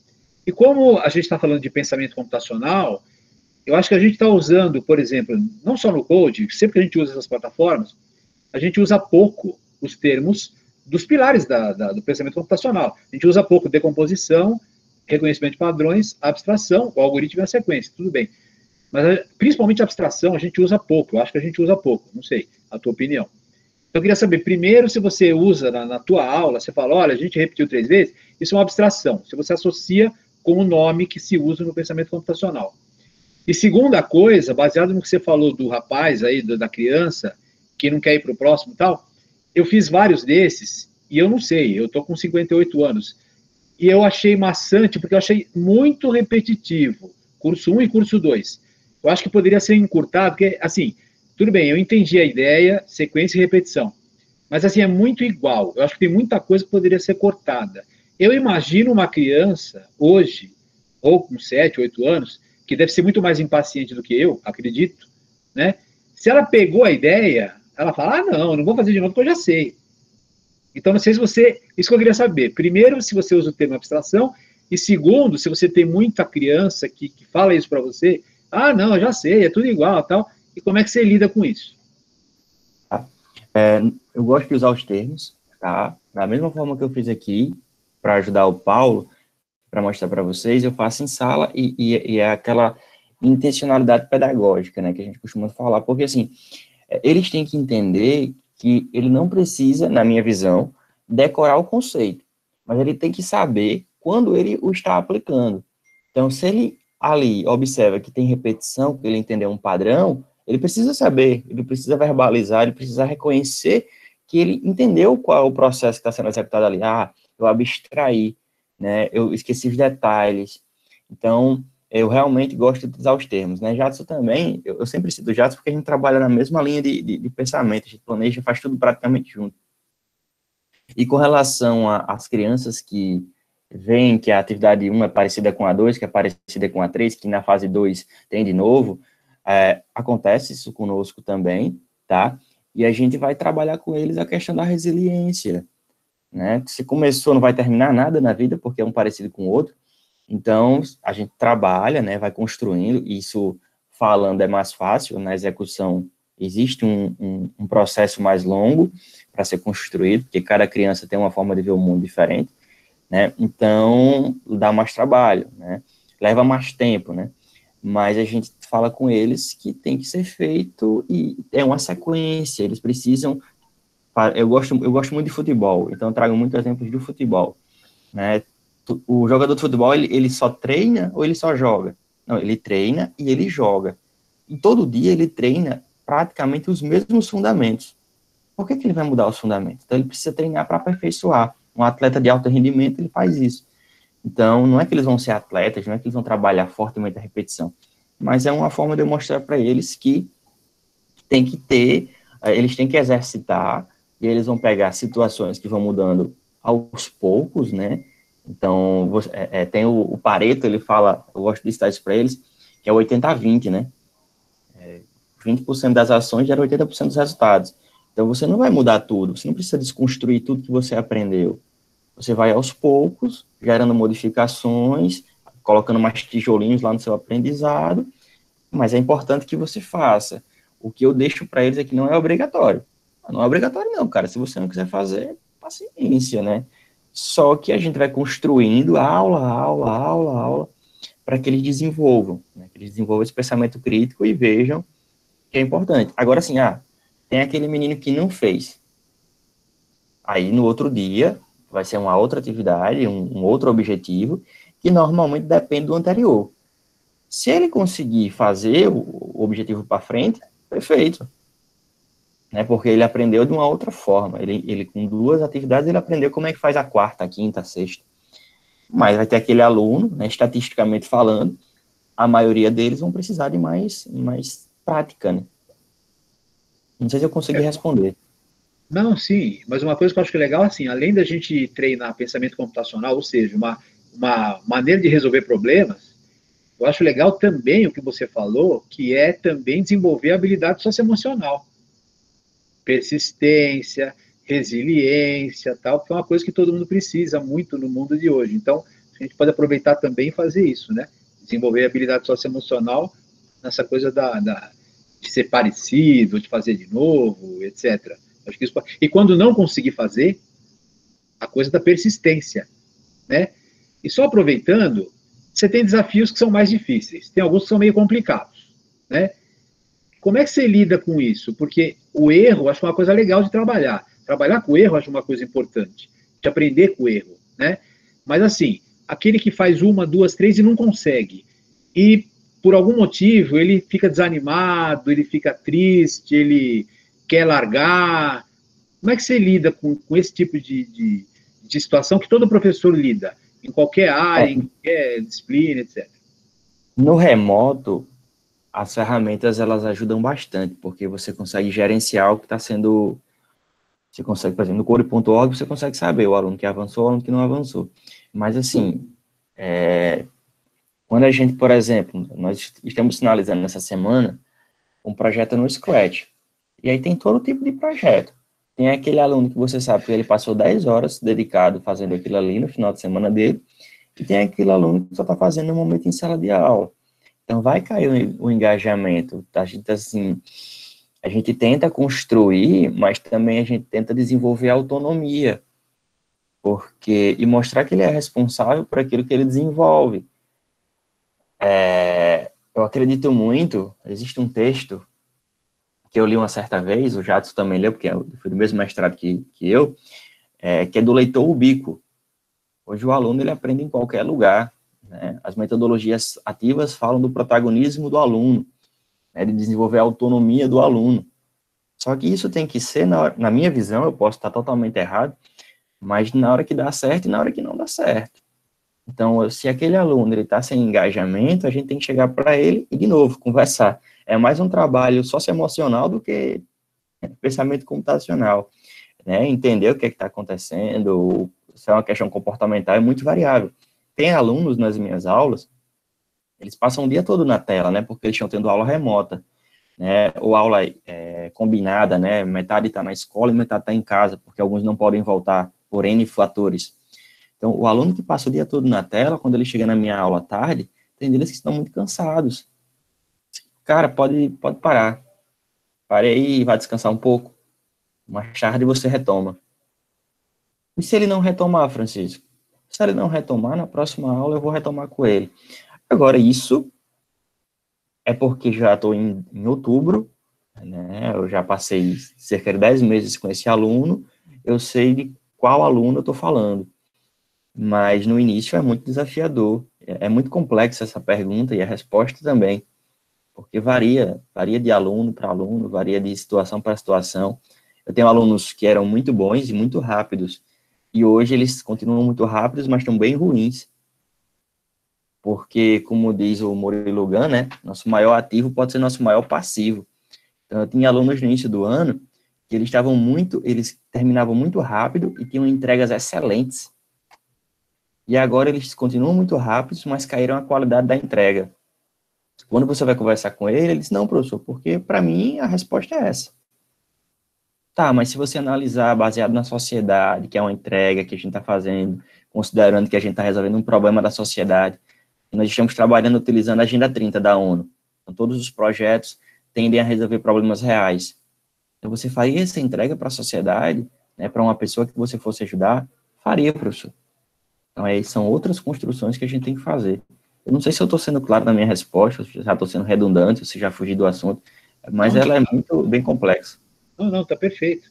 E como a gente está falando de pensamento computacional, eu acho que a gente está usando, por exemplo, não só no Code, sempre que a gente usa essas plataformas, a gente usa pouco os termos dos pilares do pensamento computacional. A gente usa pouco decomposição, reconhecimento de padrões, abstração, o algoritmo e a sequência, tudo bem. Mas, principalmente a abstração, a gente usa pouco. Eu acho que a gente usa pouco, não sei, a tua opinião. Então, eu queria saber, primeiro, se você usa na tua aula, você fala, olha, a gente repetiu 3 vezes, isso é uma abstração. Se você associa com o nome que se usa no pensamento computacional. E segunda coisa, baseado no que você falou do rapaz aí, da criança, que não quer ir para o próximo e tal, eu fiz vários desses, e eu não sei, eu estou com 58 anos, e eu achei maçante, porque eu achei muito repetitivo, curso 1 e curso 2. Eu acho que poderia ser encurtado, porque, assim, tudo bem, eu entendi a ideia, sequência e repetição, mas, assim, é muito igual. Eu acho que tem muita coisa que poderia ser cortada. Eu imagino uma criança, hoje, ou com 7, 8 anos, que deve ser muito mais impaciente do que eu, acredito, né? Se ela pegou a ideia, ela fala, não, eu não vou fazer de novo porque eu já sei. Então, não sei se você... Isso que eu queria saber. Primeiro, se você usa o termo abstração, e segundo, se você tem muita criança que fala isso para você, não, eu já sei, é tudo igual, tal, e como é que você lida com isso? Eu gosto de usar os termos, tá? Da mesma forma que eu fiz aqui, para ajudar o Paulo, para mostrar para vocês, eu faço em sala e é aquela intencionalidade pedagógica, né, que a gente costuma falar, porque, assim, eles têm que entender que ele não precisa, na minha visão, decorar o conceito, mas ele tem que saber quando ele o está aplicando. Então, se ele ali observa que tem repetição, que ele entendeu um padrão, ele precisa saber, ele precisa verbalizar, ele precisa reconhecer que ele entendeu qual é o processo que está sendo executado ali. Eu abstraí, né, eu esqueci os detalhes. Então, eu realmente gosto de usar os termos, né? Jadson também, eu sempre cito o Jadson porque a gente trabalha na mesma linha de pensamento, a gente planeja, faz tudo praticamente junto. E com relação às crianças que veem que a atividade 1 é parecida com a 2, que é parecida com a 3, que na fase 2 tem de novo, acontece isso conosco também, tá? E a gente vai trabalhar com eles a questão da resiliência, né? Se começou, não vai terminar nada na vida, porque é um parecido com o outro. Então, a gente trabalha, né, vai construindo, isso falando é mais fácil, na execução existe um processo mais longo para ser construído, porque cada criança tem uma forma de ver o mundo diferente, né, então dá mais trabalho, né, leva mais tempo, né, mas a gente fala com eles que tem que ser feito e é uma sequência, eles precisam, eu gosto muito de futebol, então eu trago muitos exemplos do futebol, né. O jogador de futebol, ele só treina ou ele só joga? Não, ele treina e ele joga. E todo dia ele treina praticamente os mesmos fundamentos. Por que ele vai mudar os fundamentos? Então, ele precisa treinar para aperfeiçoar. Um atleta de alto rendimento, ele faz isso. Então, não é que eles vão ser atletas, não é que eles vão trabalhar fortemente a repetição, mas é uma forma de eu mostrar para eles que tem que ter, eles têm que exercitar, e eles vão pegar situações que vão mudando aos poucos, né? Então, tem o Pareto, ele fala, eu gosto de citar isso para eles, que é 80-20, né? 20% das ações geram 80% dos resultados. Então, você não vai mudar tudo, você não precisa desconstruir tudo que você aprendeu. Você vai aos poucos, gerando modificações, colocando mais tijolinhos lá no seu aprendizado, mas é importante que você faça. O que eu deixo para eles é que não é obrigatório. Não é obrigatório não, cara. Se você não quiser fazer, paciência, né? Só que a gente vai construindo aula, para que eles desenvolvam, né? Que eles desenvolvam esse pensamento crítico e vejam que é importante. Agora, sim, tem aquele menino que não fez. Aí, no outro dia, vai ser uma outra atividade, um outro objetivo, que normalmente depende do anterior. Se ele conseguir fazer o objetivo para frente, perfeito. Né, porque ele aprendeu de uma outra forma. Ele com 2 atividades, ele aprendeu como é que faz a quarta, a quinta, a sexta. Mas vai ter aquele aluno, né, estatisticamente falando, a maioria deles vão precisar de mais prática, né? Não sei se eu consegui responder. Não, sim, mas uma coisa que eu acho que é legal, assim, além da gente treinar pensamento computacional, ou seja, uma maneira de resolver problemas, eu acho legal também o que você falou, que é também desenvolver a habilidade socioemocional. Persistência, resiliência, tal, que é uma coisa que todo mundo precisa muito no mundo de hoje. Então, a gente pode aproveitar também e fazer isso, né? Desenvolver a habilidade socioemocional nessa coisa de ser parecido, de fazer de novo, etc. Acho que isso, e quando não conseguir fazer, a coisa da persistência, né? E só aproveitando, você tem desafios que são mais difíceis, tem alguns que são meio complicados, né? Como é que você lida com isso? Porque o erro, acho que é uma coisa legal de trabalhar. Trabalhar com o erro, acho uma coisa importante, de aprender com o erro, né? Mas assim, aquele que faz uma, duas, três e não consegue, e por algum motivo ele fica desanimado, ele fica triste, ele quer largar. Como é que você lida com esse tipo de situação que todo professor lida, em qualquer área, em qualquer disciplina, etc. No remoto, as ferramentas, elas ajudam bastante, porque você consegue gerenciar o que está sendo... Você consegue, por exemplo, no Code.org, você consegue saber o aluno que avançou, o aluno que não avançou. Mas, assim, quando a gente, por exemplo, nós estamos finalizando essa semana um projeto no Scratch. E aí tem todo tipo de projeto. Tem aquele aluno que você sabe que ele passou 10 horas dedicado fazendo aquilo ali no final de semana dele, e tem aquele aluno que só está fazendo no momento em sala de aula. Então, vai cair o engajamento. A gente, assim, a gente tenta construir, mas também a gente tenta desenvolver a autonomia, e mostrar que ele é responsável por aquilo que ele desenvolve. Eu acredito muito, existe um texto que eu li uma certa vez, o Jadson também leu, porque foi do mesmo mestrado que eu, que é do leitor ubíquo. Hoje o aluno ele aprende em qualquer lugar, né? As metodologias ativas falam do protagonismo do aluno, né, de desenvolver a autonomia do aluno. Só que isso tem que ser, na minha visão, eu posso estar totalmente errado, mas na hora que dá certo e na hora que não dá certo. Então, se aquele aluno está sem engajamento, a gente tem que chegar para ele e, de novo, conversar. É mais um trabalho socioemocional do que pensamento computacional, né? Entender o que está acontecendo, se é uma questão comportamental, é muito variável. Tem alunos nas minhas aulas, eles passam o dia todo na tela, né? Porque eles estão tendo aula remota, né? Ou aula combinada, né? Metade está na escola e metade está em casa, porque alguns não podem voltar por N fatores. Então, o aluno que passa o dia todo na tela, quando ele chega na minha aula à tarde, tem deles que estão muito cansados. Cara, pode parar. Pare aí e vai descansar um pouco. Mais tarde você retoma. E se ele não retomar, Francisco? Se ele não retomar, na próxima aula eu vou retomar com ele. Agora, isso é porque já estou em outubro, né? Eu já passei cerca de 10 meses com esse aluno, eu sei de qual aluno eu estou falando. Mas no início é muito desafiador, é muito complexa essa pergunta e a resposta também, porque varia de aluno para aluno, varia de situação para situação. Eu tenho alunos que eram muito bons e muito rápidos, e hoje eles continuam muito rápidos, mas estão bem ruins, porque, como diz o Murilo Gun, né, nosso maior ativo pode ser nosso maior passivo. Então, eu tinha alunos no início do ano que eles terminavam muito rápido e tinham entregas excelentes. E agora eles continuam muito rápidos, mas caíram a qualidade da entrega. Quando você vai conversar com ele, ele diz, não, professor, porque para mim a resposta é essa. Tá, mas se você analisar baseado na sociedade, que é uma entrega que a gente está fazendo, considerando que a gente está resolvendo um problema da sociedade, nós estamos trabalhando utilizando a Agenda 30 da ONU. Então, todos os projetos tendem a resolver problemas reais. Então, você faria essa entrega para a sociedade, né, para uma pessoa que você fosse ajudar? Faria, professor. Então, aí são outras construções que a gente tem que fazer. Eu não sei se eu estou sendo claro na minha resposta, se já estou sendo redundante, se já fugi do assunto, mas ela é muito bem complexa. Não, está perfeito.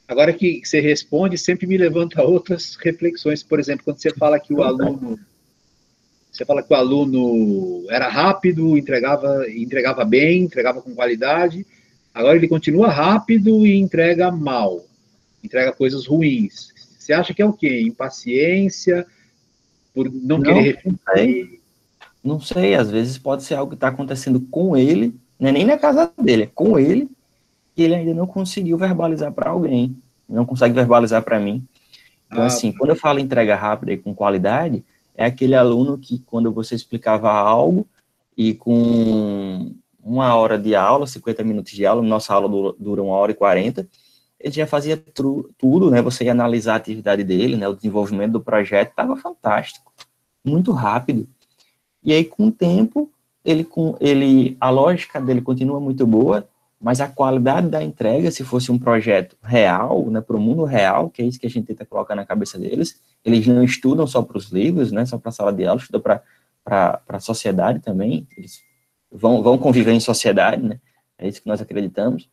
Agora que você responde, sempre me levanta outras reflexões. Por exemplo, quando você fala que o aluno... Você fala que o aluno era rápido, entregava bem, entregava com qualidade. Agora ele continua rápido e entrega mal. Entrega coisas ruins. Você acha que é o quê? Impaciência? Por não querer refletir? Não sei, às vezes pode ser algo que está acontecendo com ele, não é nem na casa dele, é com ele, que ele ainda não conseguiu verbalizar para alguém, não consegue verbalizar para mim. Então, assim, quando eu falo entrega rápida e com qualidade, é aquele aluno que, quando você explicava algo, e com 1 hora de aula, 50 minutos de aula, nossa aula dura 1h40, ele já fazia tudo, né? Você ia analisar a atividade dele, né? O desenvolvimento do projeto estava fantástico, muito rápido. E aí, com o tempo, a lógica dele continua muito boa, mas a qualidade da entrega, se fosse um projeto real, né, para o mundo real, que é isso que a gente tenta colocar na cabeça deles, eles não estudam só para os livros, né, só para a sala de aula, estudam para a sociedade também, eles vão conviver em sociedade, né, é isso que nós acreditamos.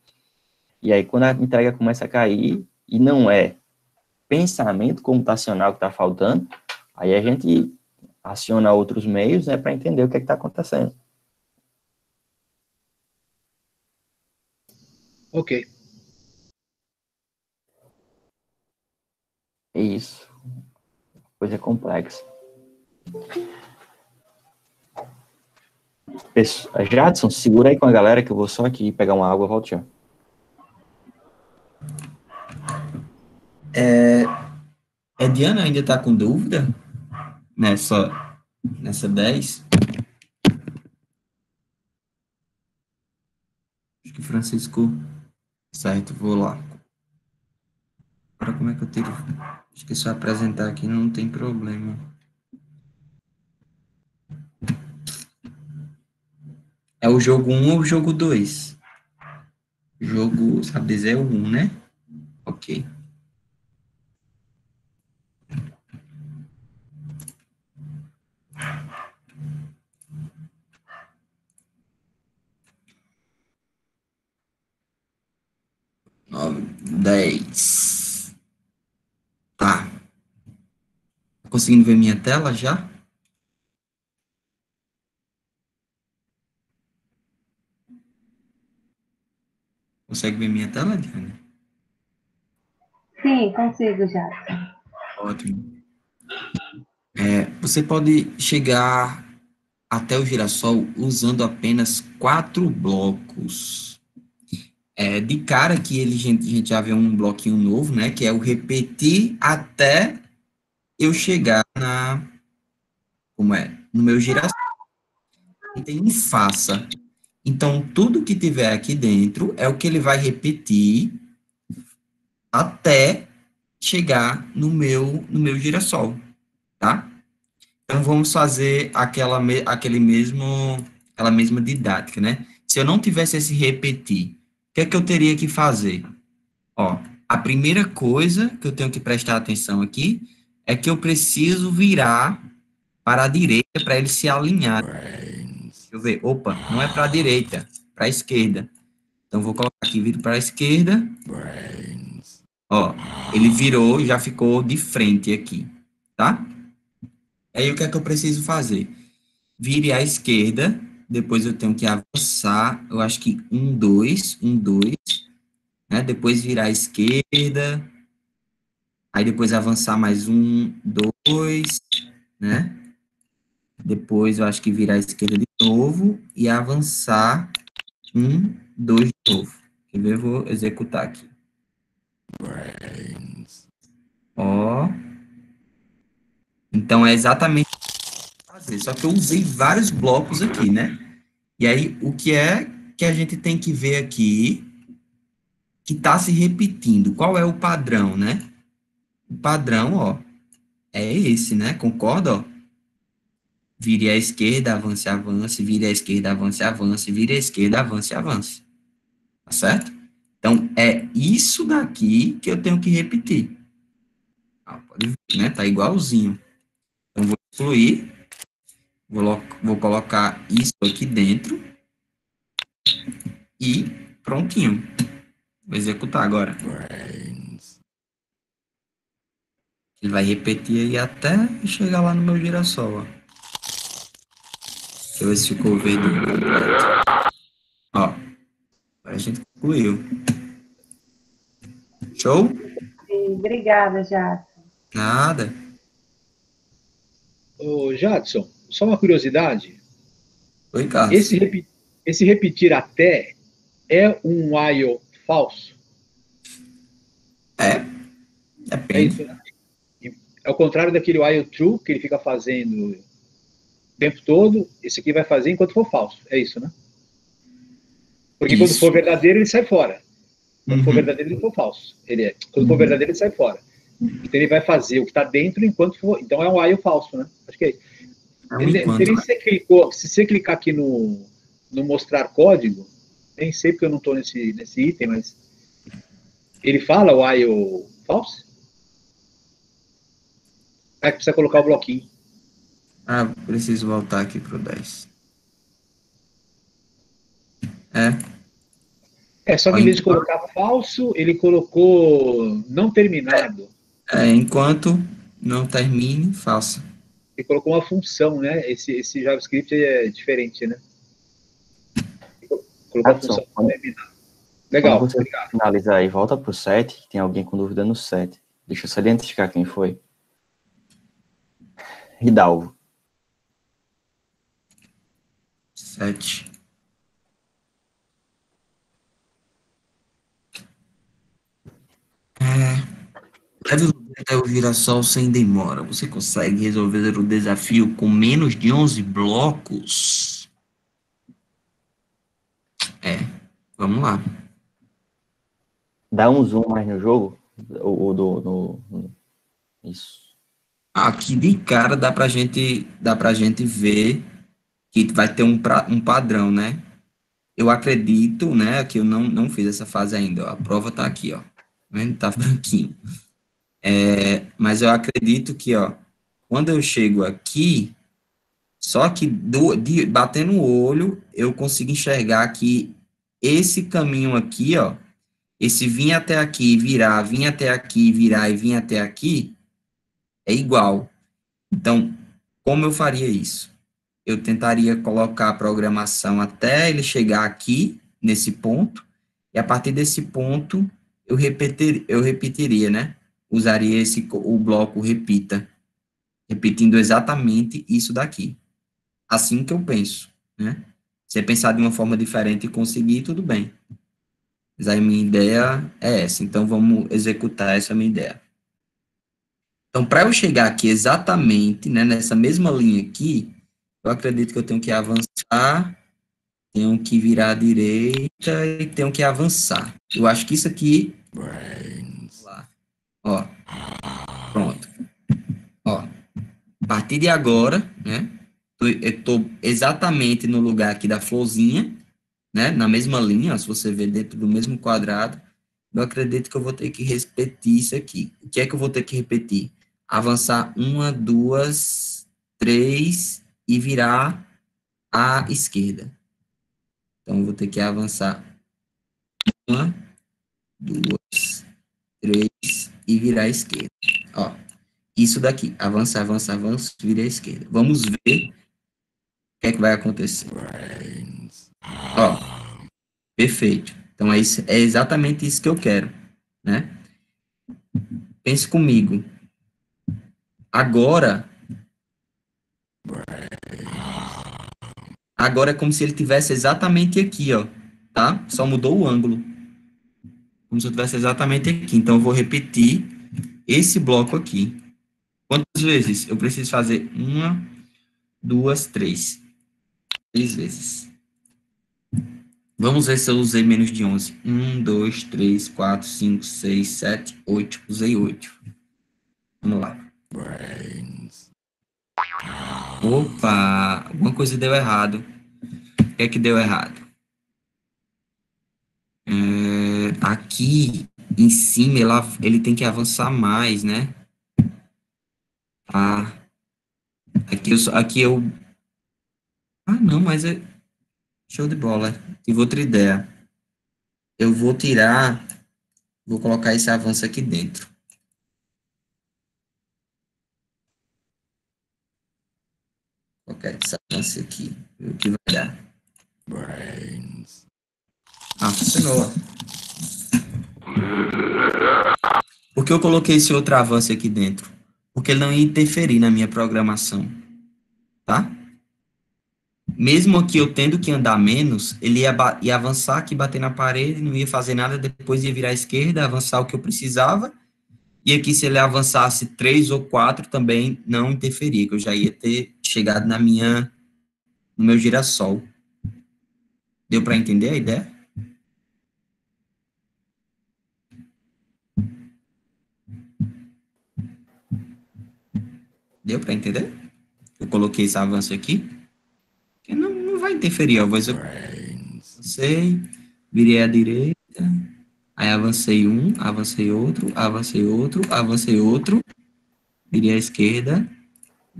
E aí, quando a entrega começa a cair, e não é pensamento computacional que está faltando, aí a gente aciona outros meios, né, para entender o que está acontecendo. Ok. É isso. Coisa complexa. Jadson, segura aí com a galera que eu vou só aqui pegar uma água e volto já. Diana ainda está com dúvida nessa 10? Acho que Francisco... Certo, vou lá. Agora como é que eu tiro? Acho que se eu apresentar aqui não tem problema. É o jogo 1 ou o jogo 2? Jogo, sabe dizer, é o 1, né? Ok. Nove, 10. Tá. Tá conseguindo ver minha tela já? Consegue ver minha tela, Diana? Sim, consigo, já. Ótimo. Você pode chegar até o girassol usando apenas 4 blocos. De cara que a gente já vê um bloquinho novo, né? Que é o repetir até eu chegar no meu girassol. E tem um faça. Então, tudo que tiver aqui dentro é o que ele vai repetir até chegar no meu girassol, tá? Então, vamos fazer aquela mesma didática, né? Se eu não tivesse esse repetir, o que é que eu teria que fazer? Ó, a primeira coisa que eu tenho que prestar atenção aqui é que eu preciso virar para a direita para ele se alinhar. Deixa eu ver. Opa, não é para a direita, para a esquerda. Então, vou colocar aqui, viro para a esquerda. Ó, ele virou e já ficou de frente aqui, tá? Aí, o que é que eu preciso fazer? Vire à esquerda, depois eu tenho que avançar, eu acho que 1, 2, né? Depois virar à esquerda, aí depois avançar mais 1, 2, né? Depois eu acho que virar à esquerda de novo e avançar 1, 2 de novo. Quer ver? Eu vou executar aqui. Ó. Então, é exatamente o que fazer. Só que eu usei vários blocos aqui, né? E aí, o que é que a gente tem que ver aqui que está se repetindo? Qual é o padrão, né? O padrão, ó, é esse, né? Concorda, ó? Vire à esquerda, avance, avance, vire à esquerda, avance, avance, vire à esquerda, avance, avance. Tá certo? Então, é isso daqui que eu tenho que repetir. Pode ver, né? Tá igualzinho. Então, vou excluir. Vou colocar isso aqui dentro. E prontinho. Vou executar agora. Ele vai repetir aí até chegar lá no meu girassol, ó. Deixa eu ver se ficou verde completo. Ó, agora a gente concluiu. Show? Obrigada, Jadson. Nada. Ô, Jadson, só uma curiosidade. Oi, Carlos. Esse repetir até é um while falso? Depende. É isso, né? É o contrário daquele while true que ele fica fazendo o tempo todo. Esse aqui vai fazer enquanto for falso. É isso, né? Porque quando for verdadeiro, ele sai fora. Quando for verdadeiro, ele for falso. Quando for verdadeiro, ele sai fora. Então ele vai fazer o que está dentro enquanto for. Então é um while falso, né? Acho que é isso. É um enquanto. Se você clicar aqui no mostrar código, nem sei porque eu não estou nesse item, mas ele fala while false? É que precisa colocar o bloquinho. Ah, preciso voltar aqui pro 10. Só que em vez de colocar falso, ele colocou não terminado. Enquanto não termine, faça. Ele colocou uma função, né? Esse JavaScript é diferente, né? Colocou a função não terminado. Legal, quando você obrigado. finalizar aí, volta pro 7, que tem alguém com dúvida no 7. Deixa eu só identificar quem foi. Hidalgo. 7. Leve o até o girassol sem demora. Você consegue resolver o desafio com menos de 11 blocos? Vamos lá. Dá um zoom mais no jogo. Isso. Aqui de cara dá pra gente ver que vai ter um padrão, né? Eu acredito, né, que eu não fiz essa fase ainda, ó. A prova tá aqui, ó. Tá vendo? Tá branquinho. Mas eu acredito que, ó, quando eu chego aqui, só que batendo o olho, eu consigo enxergar que esse caminho aqui, ó, esse vir até aqui, virar, vir até aqui, virar e vir até aqui, é igual. Então, como eu faria isso? Eu tentaria colocar a programação até ele chegar aqui, nesse ponto, e a partir desse ponto, eu repetiria, né? Usaria o bloco repita, repetindo exatamente isso daqui. Assim que eu penso, né? Se eu pensar de uma forma diferente e conseguir, tudo bem. Mas aí minha ideia é essa, então vamos executar essa minha ideia. Então, para eu chegar aqui exatamente, né, nessa mesma linha aqui, eu acredito que eu tenho que avançar, tenho que virar à direita e tenho que avançar. Eu acho que isso aqui... Vamos lá. Ó, pronto. Ó, a partir de agora, né, eu estou exatamente no lugar aqui da florzinha, né, na mesma linha, ó, se você ver dentro do mesmo quadrado, eu acredito que eu vou ter que repetir isso aqui. O que é que eu vou ter que repetir? Avançar 1, 2, 3 e virar à esquerda. Então, eu vou ter que avançar 1, 2, 3 e virar à esquerda. Ó, isso daqui. Avança, avança, avança, vira à esquerda. Vamos ver o que é que vai acontecer. Ó, perfeito. Então, é exatamente isso que eu quero, né? Pense comigo. Agora é como se ele tivesse exatamente aqui, ó, tá? Só mudou o ângulo. Como se eu tivesse exatamente aqui. Então, eu vou repetir esse bloco aqui. Quantas vezes? Eu preciso fazer 1, 2, 3. 3 vezes. Vamos ver se eu usei menos de 11. 1, 2, 3, 4, 5, 6, 7, 8. Usei 8. Vamos lá. Opa! Alguma coisa deu errado. O que é que deu errado? Aqui em cima ele tem que avançar mais, né? Aqui eu... Ah, não, mas é show de bola. Tive outra ideia. Eu vou colocar esse avanço aqui dentro. Vou colocar esse avanço aqui. Ver o que vai dar. Funcionou. Por que eu coloquei esse outro avanço aqui dentro? Porque ele não ia interferir na minha programação, tá? Mesmo aqui eu tendo que andar menos, ele ia avançar aqui, bater na parede, não ia fazer nada, depois ia virar à esquerda, avançar o que eu precisava, e aqui se ele avançasse 3 ou 4 também não interferia, que eu já ia ter chegado no meu girassol. Deu para entender a ideia? Deu para entender? Eu coloquei esse avanço aqui, que não vai interferir, ó. Avancei, virei à direita, aí avancei um, avancei outro, avancei outro, avancei outro, virei à esquerda,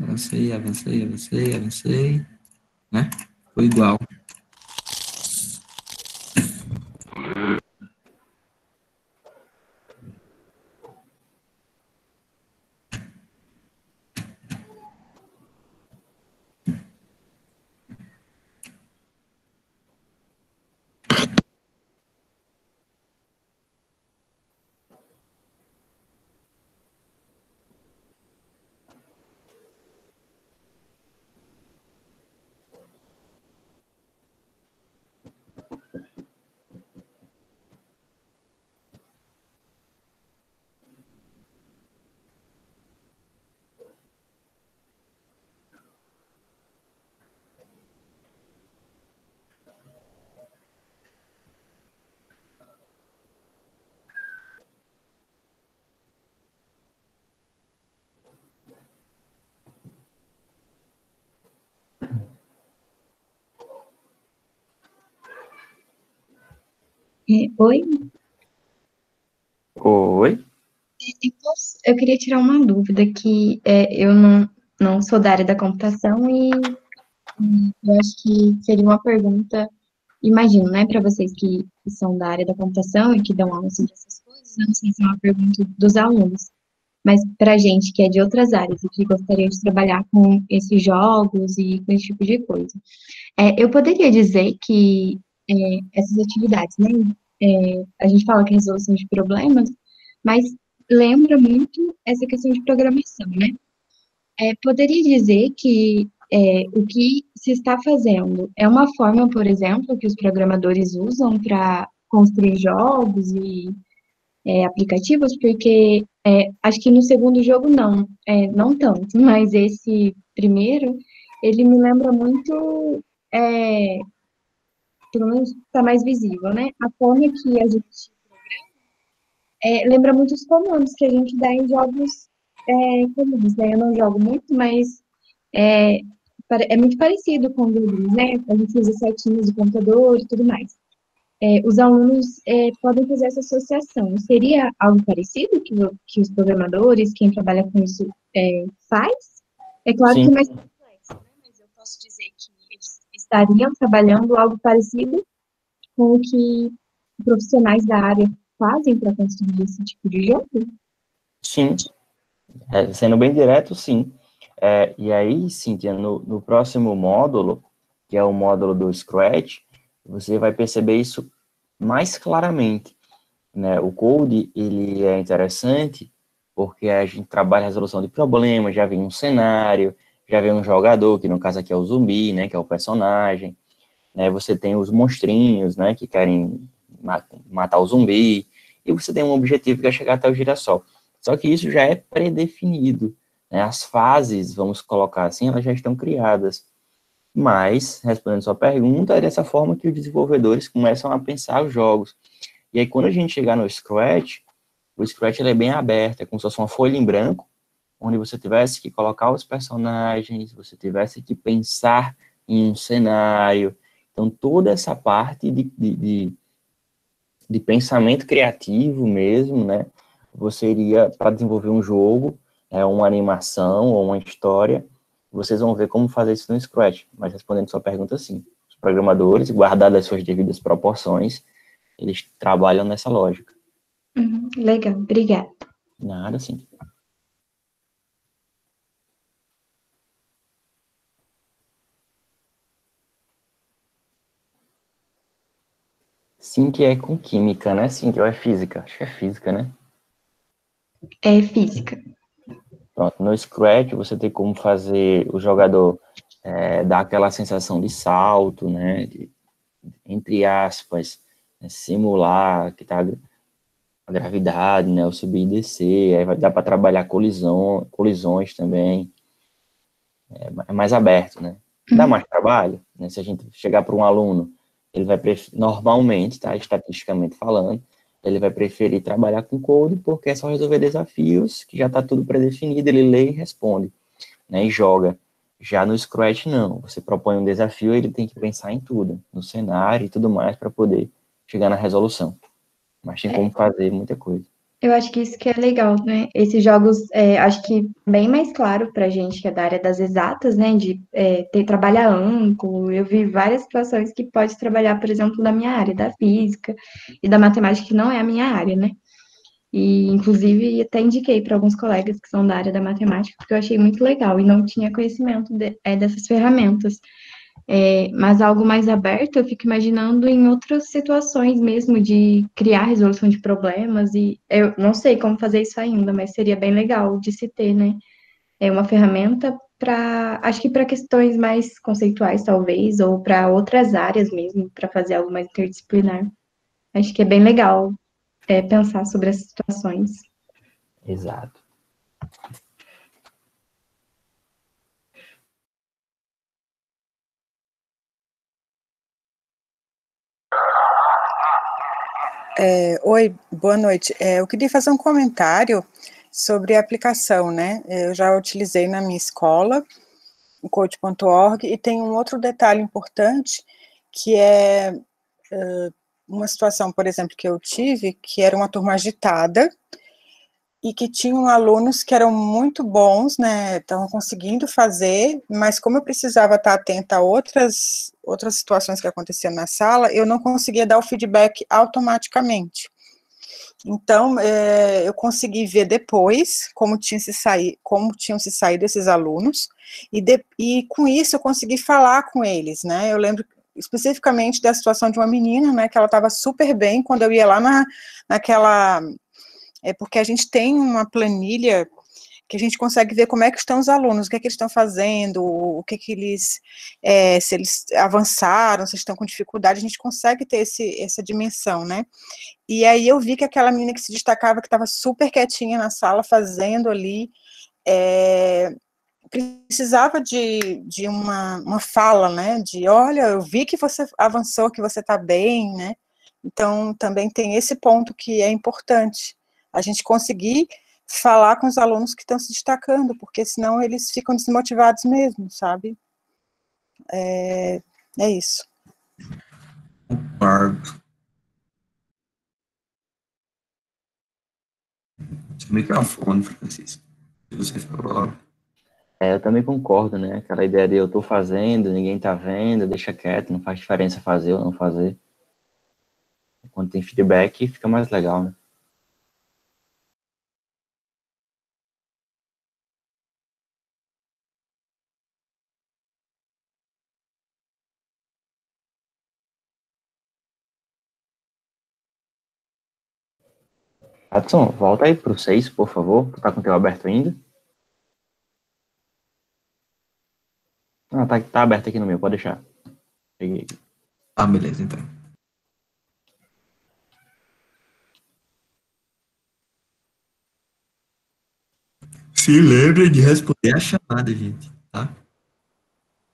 avancei, avancei, avancei, avancei, né? Foi igual. Oi? Oi? Eu queria tirar uma dúvida que eu não sou da área da computação e eu acho que seria uma pergunta, imagino, né, para vocês que são da área da computação e que dão aula sobre essas coisas, eu não sei se é uma pergunta dos alunos, mas para a gente que é de outras áreas e que gostaria de trabalhar com esses jogos e com esse tipo de coisa, eu poderia dizer que essas atividades, né, a gente fala que é resolução de problemas, mas lembra muito essa questão de programação, né? Poderia dizer que o que se está fazendo é uma forma, por exemplo, que os programadores usam para construir jogos e aplicativos, porque acho que no segundo jogo não tanto, mas esse primeiro, ele me lembra muito, pelo menos está mais visível, né? A forma que a gente lembra muito os comandos que a gente dá em jogos comuns, né? Eu não jogo muito, mas é, é muito parecido com o Godin, né? A gente usa setinhas do computador e tudo mais. Os alunos podem fazer essa associação. Seria algo parecido que os programadores, quem trabalha com isso, faz? É claro que é Sim, mais complexo, né? Mas eu posso dizer que eles estariam trabalhando algo parecido com o que profissionais da área fazem para construir esse tipo de jogo? sim. Sendo bem direto, sim. E aí, Cíntia, no próximo módulo, que é o módulo do Scratch, você vai perceber isso mais claramente, né? O Code, ele é interessante porque a gente trabalha a resolução de problemas, já vem um cenário, já vem um jogador, que no caso aqui é o zumbi, né, que é o personagem, né? Você tem os monstrinhos, né, que querem matar o zumbi, e você tem um objetivo que é chegar até o girassol. Só que isso já é predefinido, né? As fases, vamos colocar assim, elas já estão criadas. Mas, respondendo sua pergunta, é dessa forma que os desenvolvedores começam a pensar os jogos. E aí, quando a gente chegar no Scratch, o Scratch ele é bem aberto, é como se fosse uma folha em branco, onde você tivesse que colocar os personagens, você tivesse que pensar em um cenário. Então, toda essa parte de pensamento criativo mesmo, né? Você iria, para desenvolver um jogo, uma animação ou uma história, vocês vão ver como fazer isso no Scratch. Mas respondendo sua pergunta, sim. Os programadores, guardadas as suas devidas proporções, eles trabalham nessa lógica. Legal, obrigada. Nada, sim. Sim, que é com química, né? Sim, que é física. Acho que é física, né? É física. Pronto, no Scratch você tem como fazer o jogador dar aquela sensação de salto, né? Entre aspas, né, simular que tá a gravidade, né? O subir e descer, aí vai dar para trabalhar colisões também. É mais aberto, né? Dá mais trabalho, né? Se a gente chegar para um aluno, ele vai normalmente, tá? Estatisticamente falando, ele vai preferir trabalhar com code porque é só resolver desafios, que já está tudo predefinido, ele lê e responde, né? E joga. Já no Scratch, não. Você propõe um desafio, ele tem que pensar em tudo, no cenário e tudo mais, para poder chegar na resolução. Mas tem como fazer muita coisa. Eu acho que isso que é legal, né? Esses jogos, acho que bem mais claro pra gente que é da área das exatas, né? De trabalhar amplo. Eu vi várias situações que pode trabalhar, por exemplo, na minha área, da física e da matemática, que não é a minha área, né? E, inclusive, até indiquei para alguns colegas que são da área da matemática, porque eu achei muito legal e não tinha conhecimento dessas ferramentas. Mas algo mais aberto, eu fico imaginando em outras situações mesmo, de criar resolução de problemas, e eu não sei como fazer isso ainda, mas seria bem legal de se ter, né? É uma ferramenta para, acho que para questões mais conceituais, talvez, ou para outras áreas mesmo, para fazer algo mais interdisciplinar. Acho que é bem legal pensar sobre essas situações. Exato. Oi, boa noite. Eu queria fazer um comentário sobre a aplicação, né? Eu já utilizei na minha escola, o code.org, e tem um outro detalhe importante, que é uma situação, por exemplo, que eu tive, que era uma turma agitada, e que tinham alunos que eram muito bons, né, estavam conseguindo fazer, mas como eu precisava estar atenta a outras situações que aconteciam na sala, eu não conseguia dar o feedback automaticamente. Então, eu consegui ver depois como tinham se saído esses alunos, e com isso eu consegui falar com eles, né, eu lembro especificamente da situação de uma menina, né, que ela estava super bem, quando eu ia lá naquela... porque a gente tem uma planilha que a gente consegue ver como é que estão os alunos, o que é que eles estão fazendo, o que é que eles, se eles avançaram, se estão com dificuldade, a gente consegue ter essa dimensão, né? E aí eu vi que aquela menina que se destacava, que estava super quietinha na sala, fazendo ali, precisava de uma fala, né? De, olha, eu vi que você avançou, que você está bem, né? Então, também tem esse ponto que é importante, a gente conseguir falar com os alunos que estão se destacando, porque senão eles ficam desmotivados mesmo, sabe? É isso. Concordo. Seu microfone, Francisco. Você falou. Eu também concordo, né? Aquela ideia de eu tô fazendo, ninguém tá vendo, deixa quieto, não faz diferença fazer ou não fazer. Quando tem feedback, fica mais legal, né? Adson, volta aí pro 6, por favor. Tu tá com o teu aberto ainda? Ah, tá aberto aqui no meu, pode deixar. Peguei. Ah, beleza, então. Se lembre de responder a chamada, gente, tá?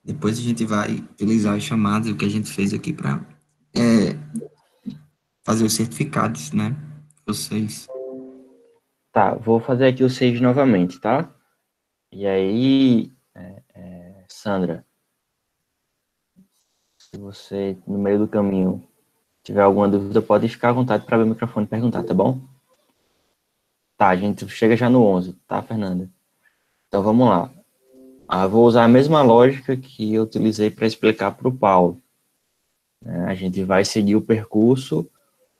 Depois a gente vai utilizar as chamadas, o que a gente fez aqui para fazer os certificados, né? Vocês. Tá, vou fazer aqui o 6 novamente, tá? E aí, Sandra, se você, no meio do caminho, tiver alguma dúvida, pode ficar à vontade para abrir o microfone e perguntar, tá bom? Tá, a gente chega já no 11, tá, Fernanda? Então, vamos lá. Vou usar a mesma lógica que eu utilizei para explicar para o Paulo. A gente vai seguir o percurso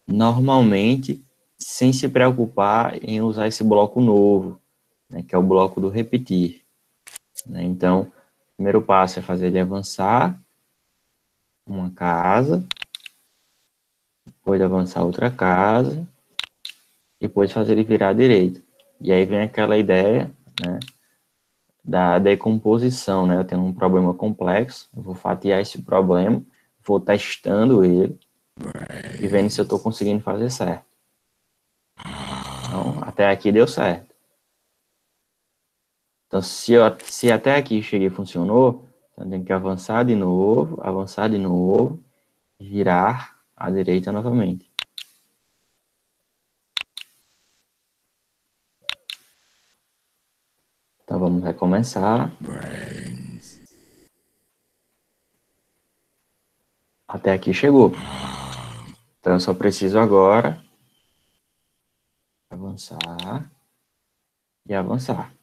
normalmente, sem se preocupar em usar esse bloco novo, né, que é o bloco do repetir. Né? Então, o primeiro passo é fazer ele avançar uma casa, depois avançar outra casa, depois fazer ele virar à direita. E aí vem aquela ideia, né, da decomposição, né? Eu tenho um problema complexo, eu vou fatiar esse problema, vou testando ele e vendo se eu estou conseguindo fazer certo. Então, até aqui deu certo. Então, se até aqui cheguei e funcionou, então eu tenho que avançar de novo, girar à direita novamente. Então, vamos recomeçar. Até aqui chegou. Então, eu só preciso agora avançar e avançar.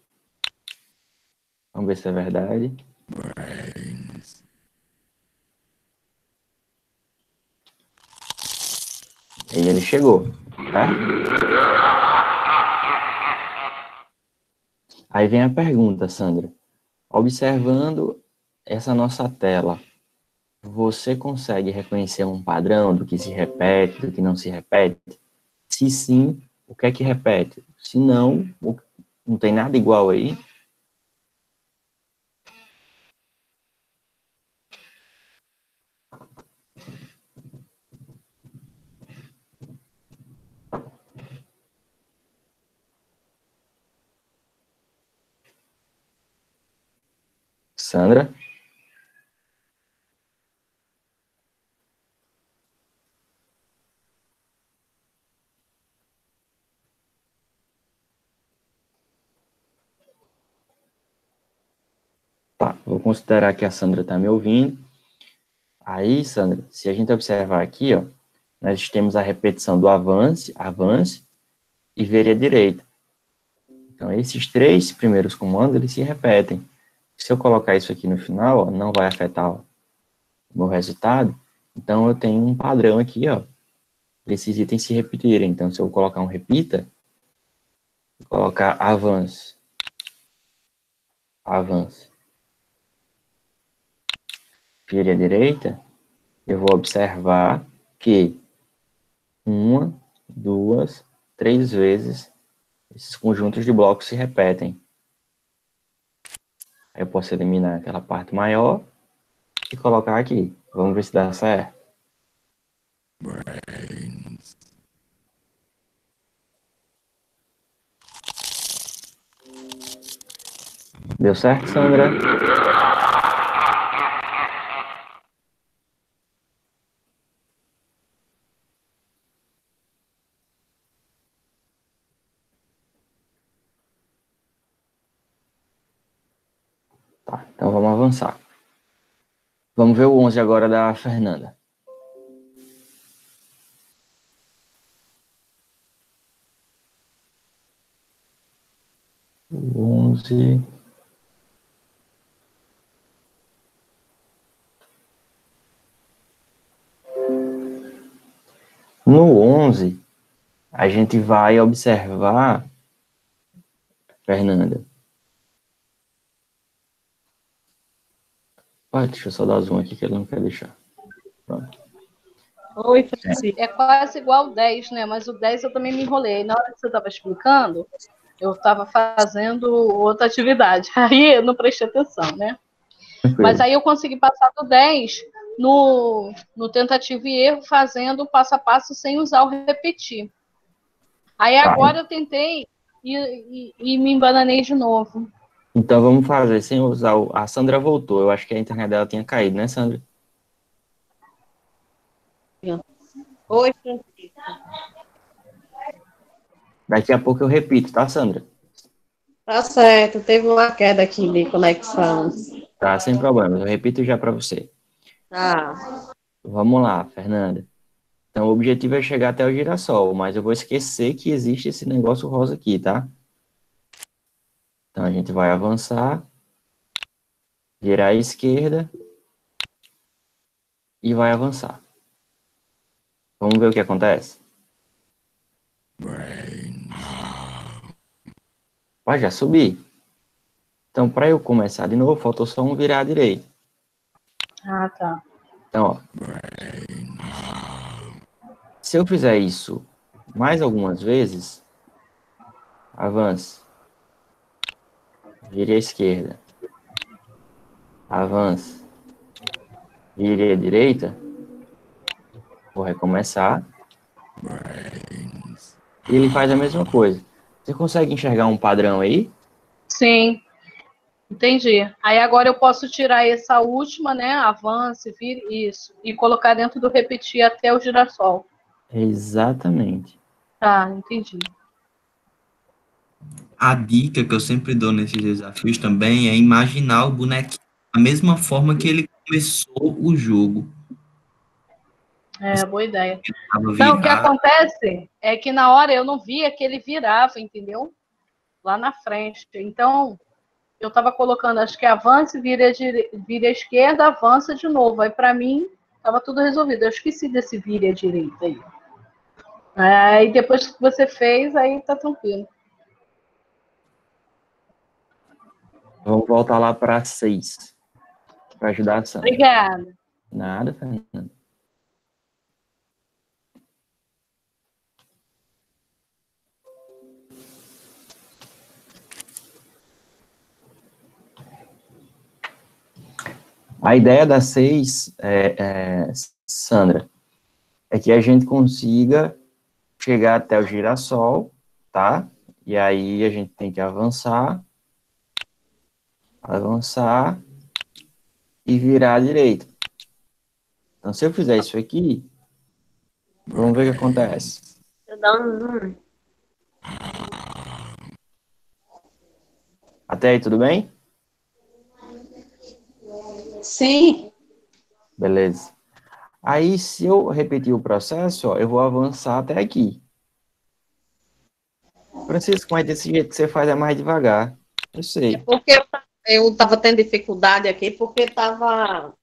Vamos ver se é verdade. E ele chegou, tá? Aí vem a pergunta, Sandra. Observando essa nossa tela, você consegue reconhecer um padrão do que se repete, do que não se repete? Se sim, o que é que repete? Se não, não tem nada igual aí? Sandra? Tá, vou considerar que a Sandra está me ouvindo. Aí, Sandra, se a gente observar aqui, ó, nós temos a repetição do avance, avance e ver à direita. Então, esses três primeiros comandos, eles se repetem. Se eu colocar isso aqui no final, ó, não vai afetar o meu resultado. Então, eu tenho um padrão aqui, ó, esses itens se repetirem. Então, se eu colocar um repita, vou colocar avance, avance. Vire à direita, eu vou observar que 1, 2, 3 vezes esses conjuntos de blocos se repetem. Aí eu posso eliminar aquela parte maior e colocar aqui. Vamos ver se dá certo. Deu certo, Sandra? Tá, então vamos avançar. Vamos ver o 11 agora da Fernanda. O 11... No 11, a gente vai observar, Fernanda. Deixa eu só dar zoom aqui que ele não quer deixar. Pronto. Oi, Francisco. É quase igual o 10, né? Mas o 10 eu também me enrolei. Na hora que você estava explicando, eu estava fazendo outra atividade. Aí eu não prestei atenção, né? Mas aí eu consegui passar do 10 no tentativa e erro, fazendo passo a passo sem usar o repetir. Aí agora eu tentei e me embananei de novo. Então vamos fazer sem usar o... A Sandra voltou. Eu acho que a internet dela tinha caído, né, Sandra? Oi, Francisco. Daqui a pouco eu repito, tá, Sandra? Tá certo, teve uma queda aqui de conexão. Tá, sem problema. Eu repito já para você. Tá. Vamos lá, Fernanda. Então o objetivo é chegar até o girassol, mas eu vou esquecer que existe esse negócio rosa aqui, tá? Então a gente vai avançar, virar à esquerda e vai avançar. Vamos ver o que acontece? Vai já subir. Então, para eu começar de novo, faltou só um virar à direita. Ah, tá. Então, ó. Se eu fizer isso mais algumas vezes, avance. Vire à esquerda. Avance. Vire à direita. Vou recomeçar. E ele faz a mesma coisa. Você consegue enxergar um padrão aí? Sim, entendi. Aí agora eu posso tirar essa última, né? Avance, vire, isso. E colocar dentro do repetir até o girassol. Exatamente. Tá, entendi. A dica que eu sempre dou nesses desafios também é imaginar o bonequinho da mesma forma que ele começou o jogo. É, boa ideia. Tava Não, o que virado. acontece é que na hora eu não via que ele virava, entendeu? Lá na frente. Então, eu estava colocando, acho que avança, vira à esquerda, avança de novo. Aí, para mim, estava tudo resolvido. Eu esqueci desse vire à direita aí. Aí, depois que você fez, aí tá tranquilo. Vamos voltar lá para 6, para ajudar a Sandra. Obrigada. Nada, Fernanda. A ideia da 6, Sandra, é que a gente consiga chegar até o girassol, tá? E aí a gente tem que avançar e virar à direita. Então, se eu fizer isso aqui, vamos ver o que acontece. Eu dou um zoom. Até aí, tudo bem? Sim. Beleza. Aí, se eu repetir o processo, ó, eu vou avançar até aqui. Francisco, mas desse jeito que você faz é mais devagar. Eu sei. Porque eu estava tendo dificuldade aqui, porque estava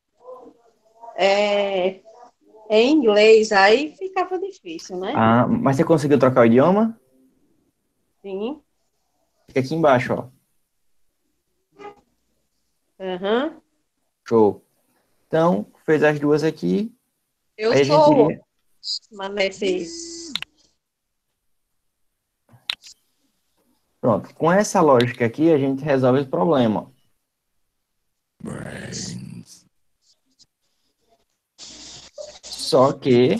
em inglês, aí ficava difícil, né? Ah, mas você conseguiu trocar o idioma? Sim. Fica aqui embaixo, ó. Uhum. Show. Então, fez as duas aqui. Eu Aí a gente sou iria... mas nesse. Pronto. Com essa lógica aqui, a gente resolve o problema. Só que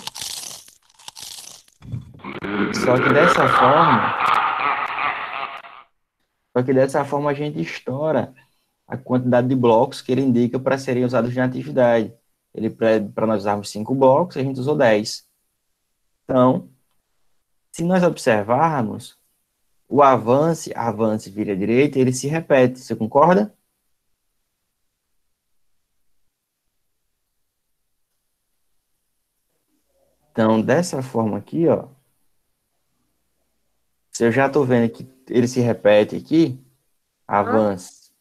dessa forma a gente estoura a quantidade de blocos que ele indica para serem usados na atividade. Ele pede para nós usarmos 5 blocos, a gente usou 10. Então, se nós observarmos, o avance vira à direita, ele se repete. Você concorda? Então, dessa forma aqui, ó, se eu já estou vendo que ele se repete aqui, avance,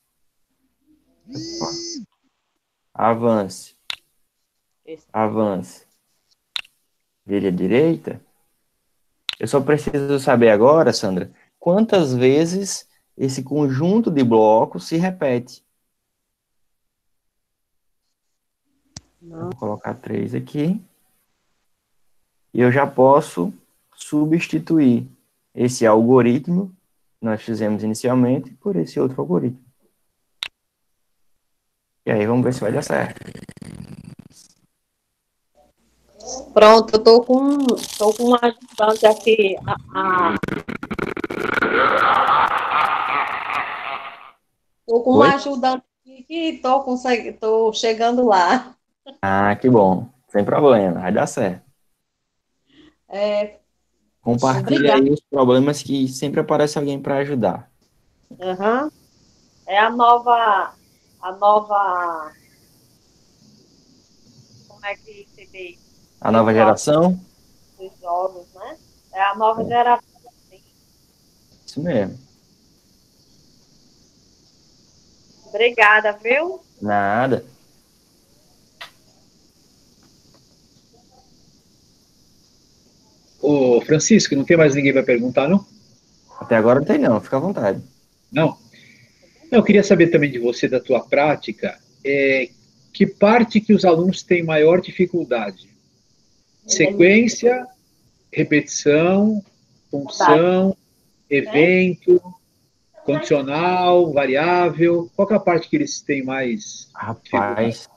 avance, avance, vire à direita. Eu só preciso saber agora, Sandra, quantas vezes esse conjunto de blocos se repete. Vou colocar 3 aqui. E eu já posso substituir esse algoritmo que nós fizemos inicialmente por esse outro algoritmo. E aí vamos ver se vai dar certo. Pronto, eu tô com um ajudante aqui. Tô com um Oi? ajudante aqui que tô chegando lá. Ah, que bom. Sem problema, vai dar certo. Compartilha Obrigada. aí os problemas que sempre aparece alguém para ajudar. Uhum. É a nova, como é que se diz? A nova geração? Dos jogos, né? É a nova geração. Isso mesmo. Obrigada, viu? Nada. Ô, Francisco, não tem mais ninguém para perguntar, não? Até agora não tem não, fica à vontade. Não? Eu queria saber também de você, da tua prática, que parte que os alunos têm maior dificuldade? Sequência, repetição, função, evento, condicional, variável? Qual que é a parte que eles têm mais Rapaz,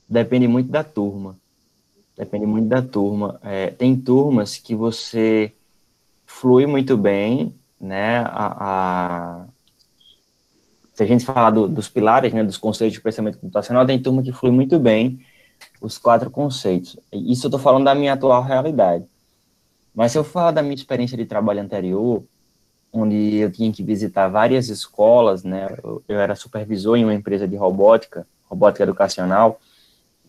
depende muito da turma. Depende muito da turma. Tem turmas que você flui muito bem, né? Se a gente falar dos pilares, né, dos conceitos de pensamento computacional, tem turma que flui muito bem os 4 conceitos. Isso eu estou falando da minha atual realidade. Mas se eu falar da minha experiência de trabalho anterior, onde eu tinha que visitar várias escolas, né? Eu era supervisor em uma empresa de robótica educacional,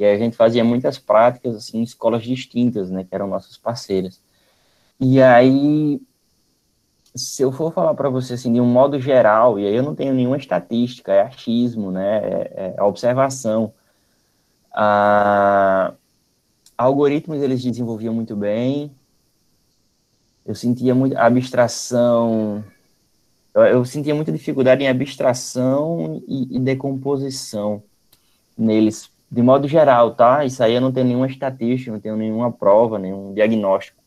E aí a gente fazia muitas práticas, assim, em escolas distintas, né, que eram nossas parceiras. E aí, se eu for falar para você, assim, de um modo geral, e aí eu não tenho nenhuma estatística, é achismo, né, é observação. Algoritmos eles desenvolviam muito bem, eu sentia muito abstração, eu sentia muita dificuldade em abstração e decomposição neles, de modo geral, tá? Isso aí eu não tenho nenhuma estatística, não tenho nenhuma prova, nenhum diagnóstico,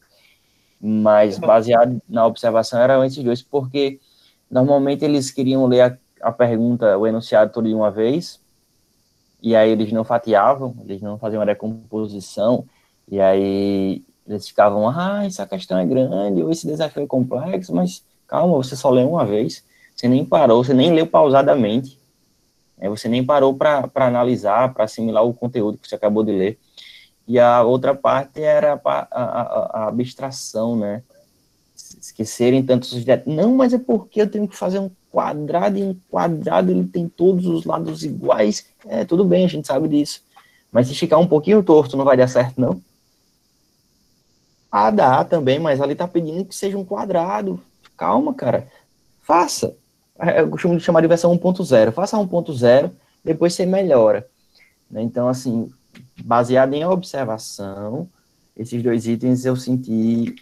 mas baseado na observação eram esses dois, porque normalmente eles queriam ler a pergunta, o enunciado todo de uma vez, e aí eles não fatiavam, eles não faziam uma decomposição, e aí eles ficavam, essa questão é grande, ou esse desafio é complexo, mas calma, você só leu uma vez, você nem parou, você nem leu pausadamente, você nem parou para analisar, para assimilar o conteúdo que você acabou de ler. E a outra parte era a abstração, né? Esquecerem tantos detalhes. Não, mas é porque eu tenho que fazer um quadrado, e um quadrado ele tem todos os lados iguais. Tudo bem, a gente sabe disso. Mas se ficar um pouquinho torto, não vai dar certo, não? Dá também, mas ali tá pedindo que seja um quadrado. Calma, cara. Faça. Eu costumo chamar de versão 1.0. Faça 1.0, depois você melhora. Então, assim, baseado em observação, esses dois itens eu senti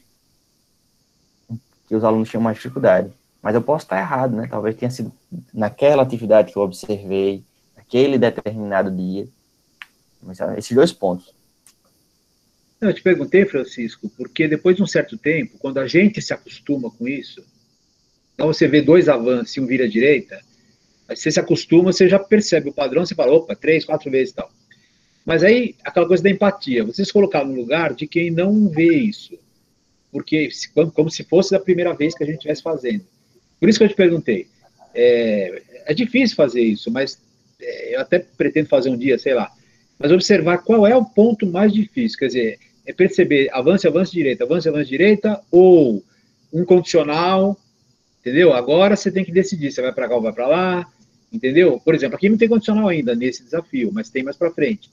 que os alunos tinham mais dificuldade. Mas eu posso estar errado, né? Talvez tenha sido naquela atividade que eu observei, naquele determinado dia. Mas esses dois pontos. Eu te perguntei, Francisco, porque depois de um certo tempo, quando a gente se acostuma com isso, então você vê dois avanços e um vira à direita, aí você se acostuma, você já percebe o padrão, você fala, opa, 3, 4 vezes e tal. Mas aí, aquela coisa da empatia, você se colocar no lugar de quem não vê isso, porque como se fosse a primeira vez que a gente estivesse fazendo. Por isso que eu te perguntei, é difícil fazer isso, mas eu até pretendo fazer um dia, sei lá, mas observar qual é o ponto mais difícil, quer dizer, é perceber avanço, avanço, direita, ou um condicional, entendeu? Agora você tem que decidir, você vai para cá ou vai para lá, entendeu? Por exemplo, aqui não tem condicional ainda nesse desafio, mas tem mais para frente.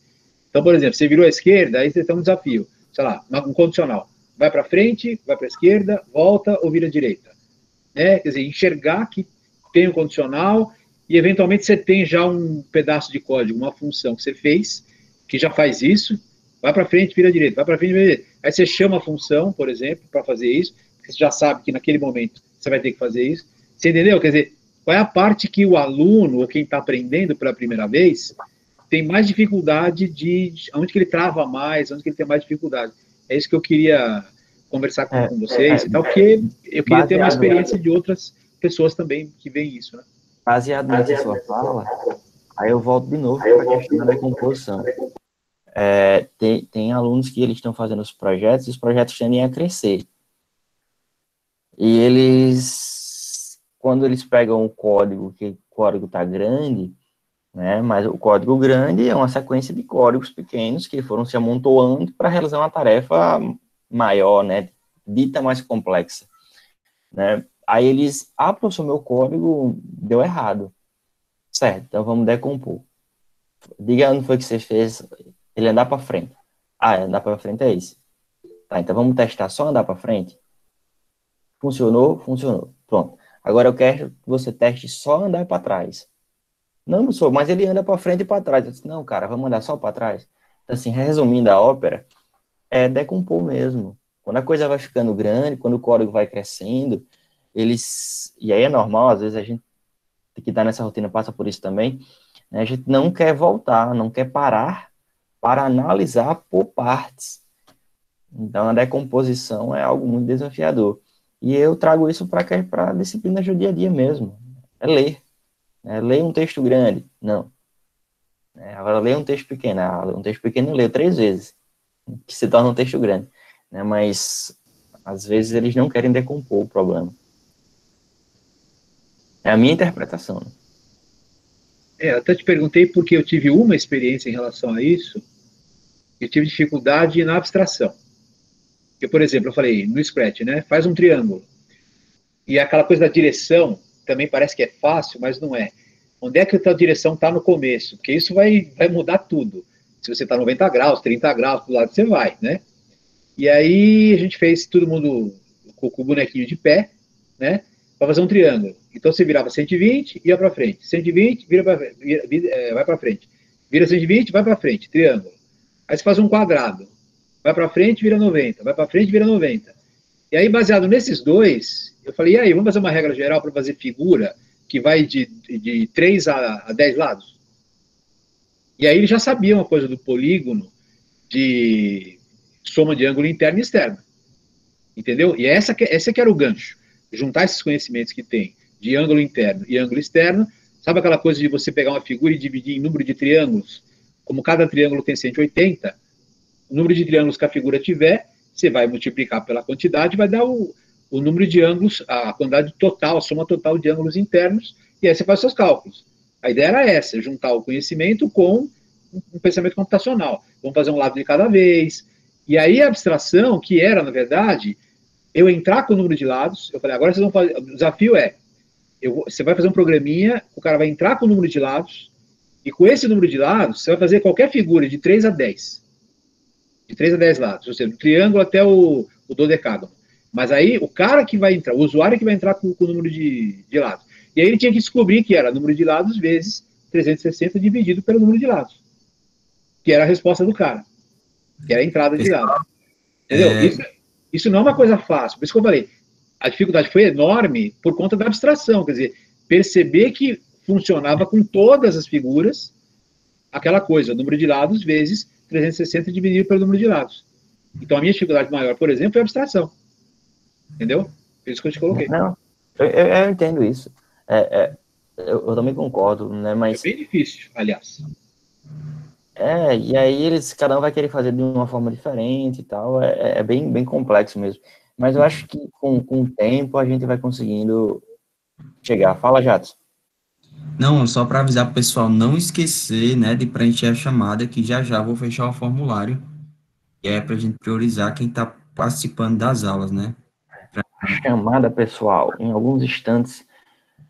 Então, por exemplo, você virou à esquerda, aí você tem um desafio, sei lá, um condicional. Vai para frente, vai para a esquerda, volta ou vira à direita. Quer dizer, enxergar que tem um condicional e, eventualmente, você tem já um pedaço de código, uma função que você fez, que já faz isso, vai para frente, vira à direita, vai para frente, vira à direita. Aí você chama a função, por exemplo, para fazer isso, porque você já sabe que naquele momento você vai ter que fazer isso. Você entendeu? Quer dizer, qual é a parte que o aluno, ou quem está aprendendo pela primeira vez, tem mais dificuldade onde que ele trava mais, onde que ele tem mais dificuldade. É isso que eu queria conversar com vocês e tal, porque eu queria ter uma experiência de outras pessoas também que veem isso, né? Baseado nessa sua fala, aí eu volto de novo para a questão da decomposição. Tem alunos que eles estão fazendo os projetos tendem a crescer. E eles, quando eles pegam o código, que o código está grande, né, mas o código grande é uma sequência de códigos pequenos que foram se amontoando para realizar uma tarefa maior, né, dita mais complexa, né. Aí eles, professor, meu código deu errado. Certo, então vamos decompor. Diga onde foi que você fez ele andar para frente. Andar para frente é isso. Tá, então vamos testar só andar para frente? Funcionou? Funcionou. Pronto. Agora eu quero que você teste só andar para trás. Não, professor, mas ele anda para frente e para trás. Eu disse, não, cara, vamos andar só para trás. Então, assim, resumindo a ópera, é decompor mesmo. Quando a coisa vai ficando grande, quando o código vai crescendo, e aí é normal, às vezes a gente que está nessa rotina passa por isso também, né, a gente não quer voltar, não quer parar para analisar por partes. Então, a decomposição é algo muito desafiador. E eu trago isso para a disciplina do dia a dia mesmo. É ler. Ler um texto grande. Não. Agora, ler um texto pequeno. Um texto pequeno eu leio 3 vezes, que se torna um texto grande. Mas, às vezes, eles não querem decompor o problema. É a minha interpretação. Eu até te perguntei porque eu tive uma experiência em relação a isso. Eu tive dificuldade na abstração. Porque, por exemplo, eu falei, no Scratch, né? Faz um triângulo. E aquela coisa da direção, também parece que é fácil, mas não é. Onde é que a tua direção está no começo? Porque isso vai mudar tudo. Se você está 90 graus, 30 graus, pro lado que você vai, né? E aí a gente fez todo mundo com o bonequinho de pé, né? Para fazer um triângulo. Então você virava 120 e ia para frente. 120, vira para vai para frente. Vira 120, vai para frente, triângulo. Aí você faz um quadrado. Vai para frente, vira 90. Vai para frente, vira 90. E aí, baseado nesses dois, eu falei, e aí, vamos fazer uma regra geral para fazer figura que vai de 3 a 10 lados? E aí ele já sabia uma coisa do polígono de soma de ângulo interno e externo. Entendeu? E esse que era o gancho. Juntar esses conhecimentos que tem de ângulo interno e ângulo externo. Sabe aquela coisa de você pegar uma figura e dividir em número de triângulos? Como cada triângulo tem 180, o número de triângulos que a figura tiver, você vai multiplicar pela quantidade, vai dar o número de ângulos, a quantidade total, a soma total de ângulos internos, e aí você faz seus cálculos. A ideia era essa, juntar o conhecimento com um pensamento computacional. Vamos fazer um lado de cada vez. E aí a abstração, que era, na verdade, eu entrar com o número de lados, eu falei, agora vocês vão fazer, o desafio é, você vai fazer um programinha, o cara vai entrar com o número de lados, e com esse número de lados, você vai fazer qualquer figura de 3 a 10. De 3 a 10 lados, ou seja, do triângulo até o dodecágono. Mas aí, o cara que vai entrar, o usuário que vai entrar com o número de lados. E aí ele tinha que descobrir que era número de lados vezes 360 dividido pelo número de lados. Que era a resposta do cara. Que era a entrada de lados. Entendeu? Isso não é uma coisa fácil. Por isso que eu falei, a dificuldade foi enorme por conta da abstração. Quer dizer, perceber que funcionava com todas as figuras aquela coisa, número de lados vezes 360 dividido pelo número de lados. Então, a minha dificuldade maior, por exemplo, é a abstração. Entendeu? É isso que eu te coloquei. Não, eu entendo isso. Eu também concordo, né? Mas é bem difícil, aliás. E aí cada um vai querer fazer de uma forma diferente e tal. É bem complexo mesmo. Mas eu acho que com o tempo a gente vai conseguindo chegar. Fala, Jadson. Não, só para avisar para o pessoal não esquecer, né, de preencher a chamada, que já vou fechar o formulário. E é para a gente priorizar quem está participando das aulas, né? Chamada, pessoal, em alguns instantes.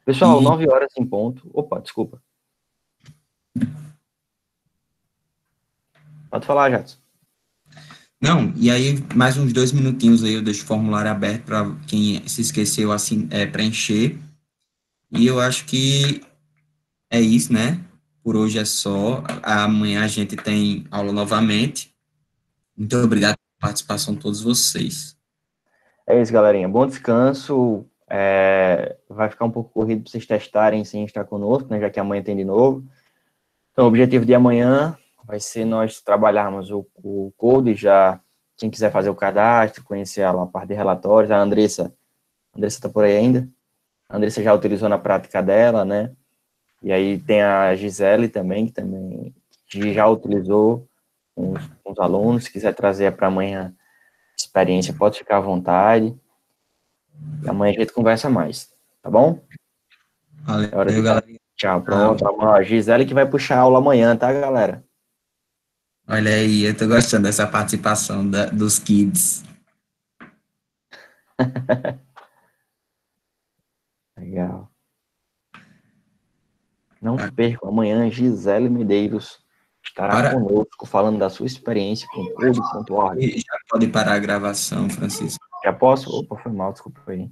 Pessoal, 9 horas em ponto. Opa, desculpa. Pode falar, Jadson. Não, e aí, mais uns 2 minutinhos aí, eu deixo o formulário aberto para quem se esqueceu, assim, preencher. E eu acho que é isso, né? Por hoje é só. Amanhã a gente tem aula novamente. Muito obrigado pela participação de todos vocês. É isso, galerinha. Bom descanso. Vai ficar um pouco corrido para vocês testarem sem estar conosco, né? Já que amanhã tem de novo. Então, o objetivo de amanhã vai ser nós trabalharmos o Code, já quem quiser fazer o cadastro, conhecer a parte de relatórios. A Andressa está por aí ainda? A Andressa já utilizou na prática dela, né? E aí tem a Gisele também, que já utilizou com os alunos. Se quiser trazer para amanhã experiência, pode ficar à vontade. E amanhã a gente conversa mais, tá bom? Valeu, galera. Tchau, pronto. A Gisele que vai puxar a aula amanhã, tá, galera? Olha aí, eu tô gostando dessa participação dos kids. Legal. Não percam, amanhã Gisele Medeiros estará conosco falando da sua experiência com Code.org. Já pode parar a gravação, Francisco. Já posso? Opa, foi mal, desculpa aí.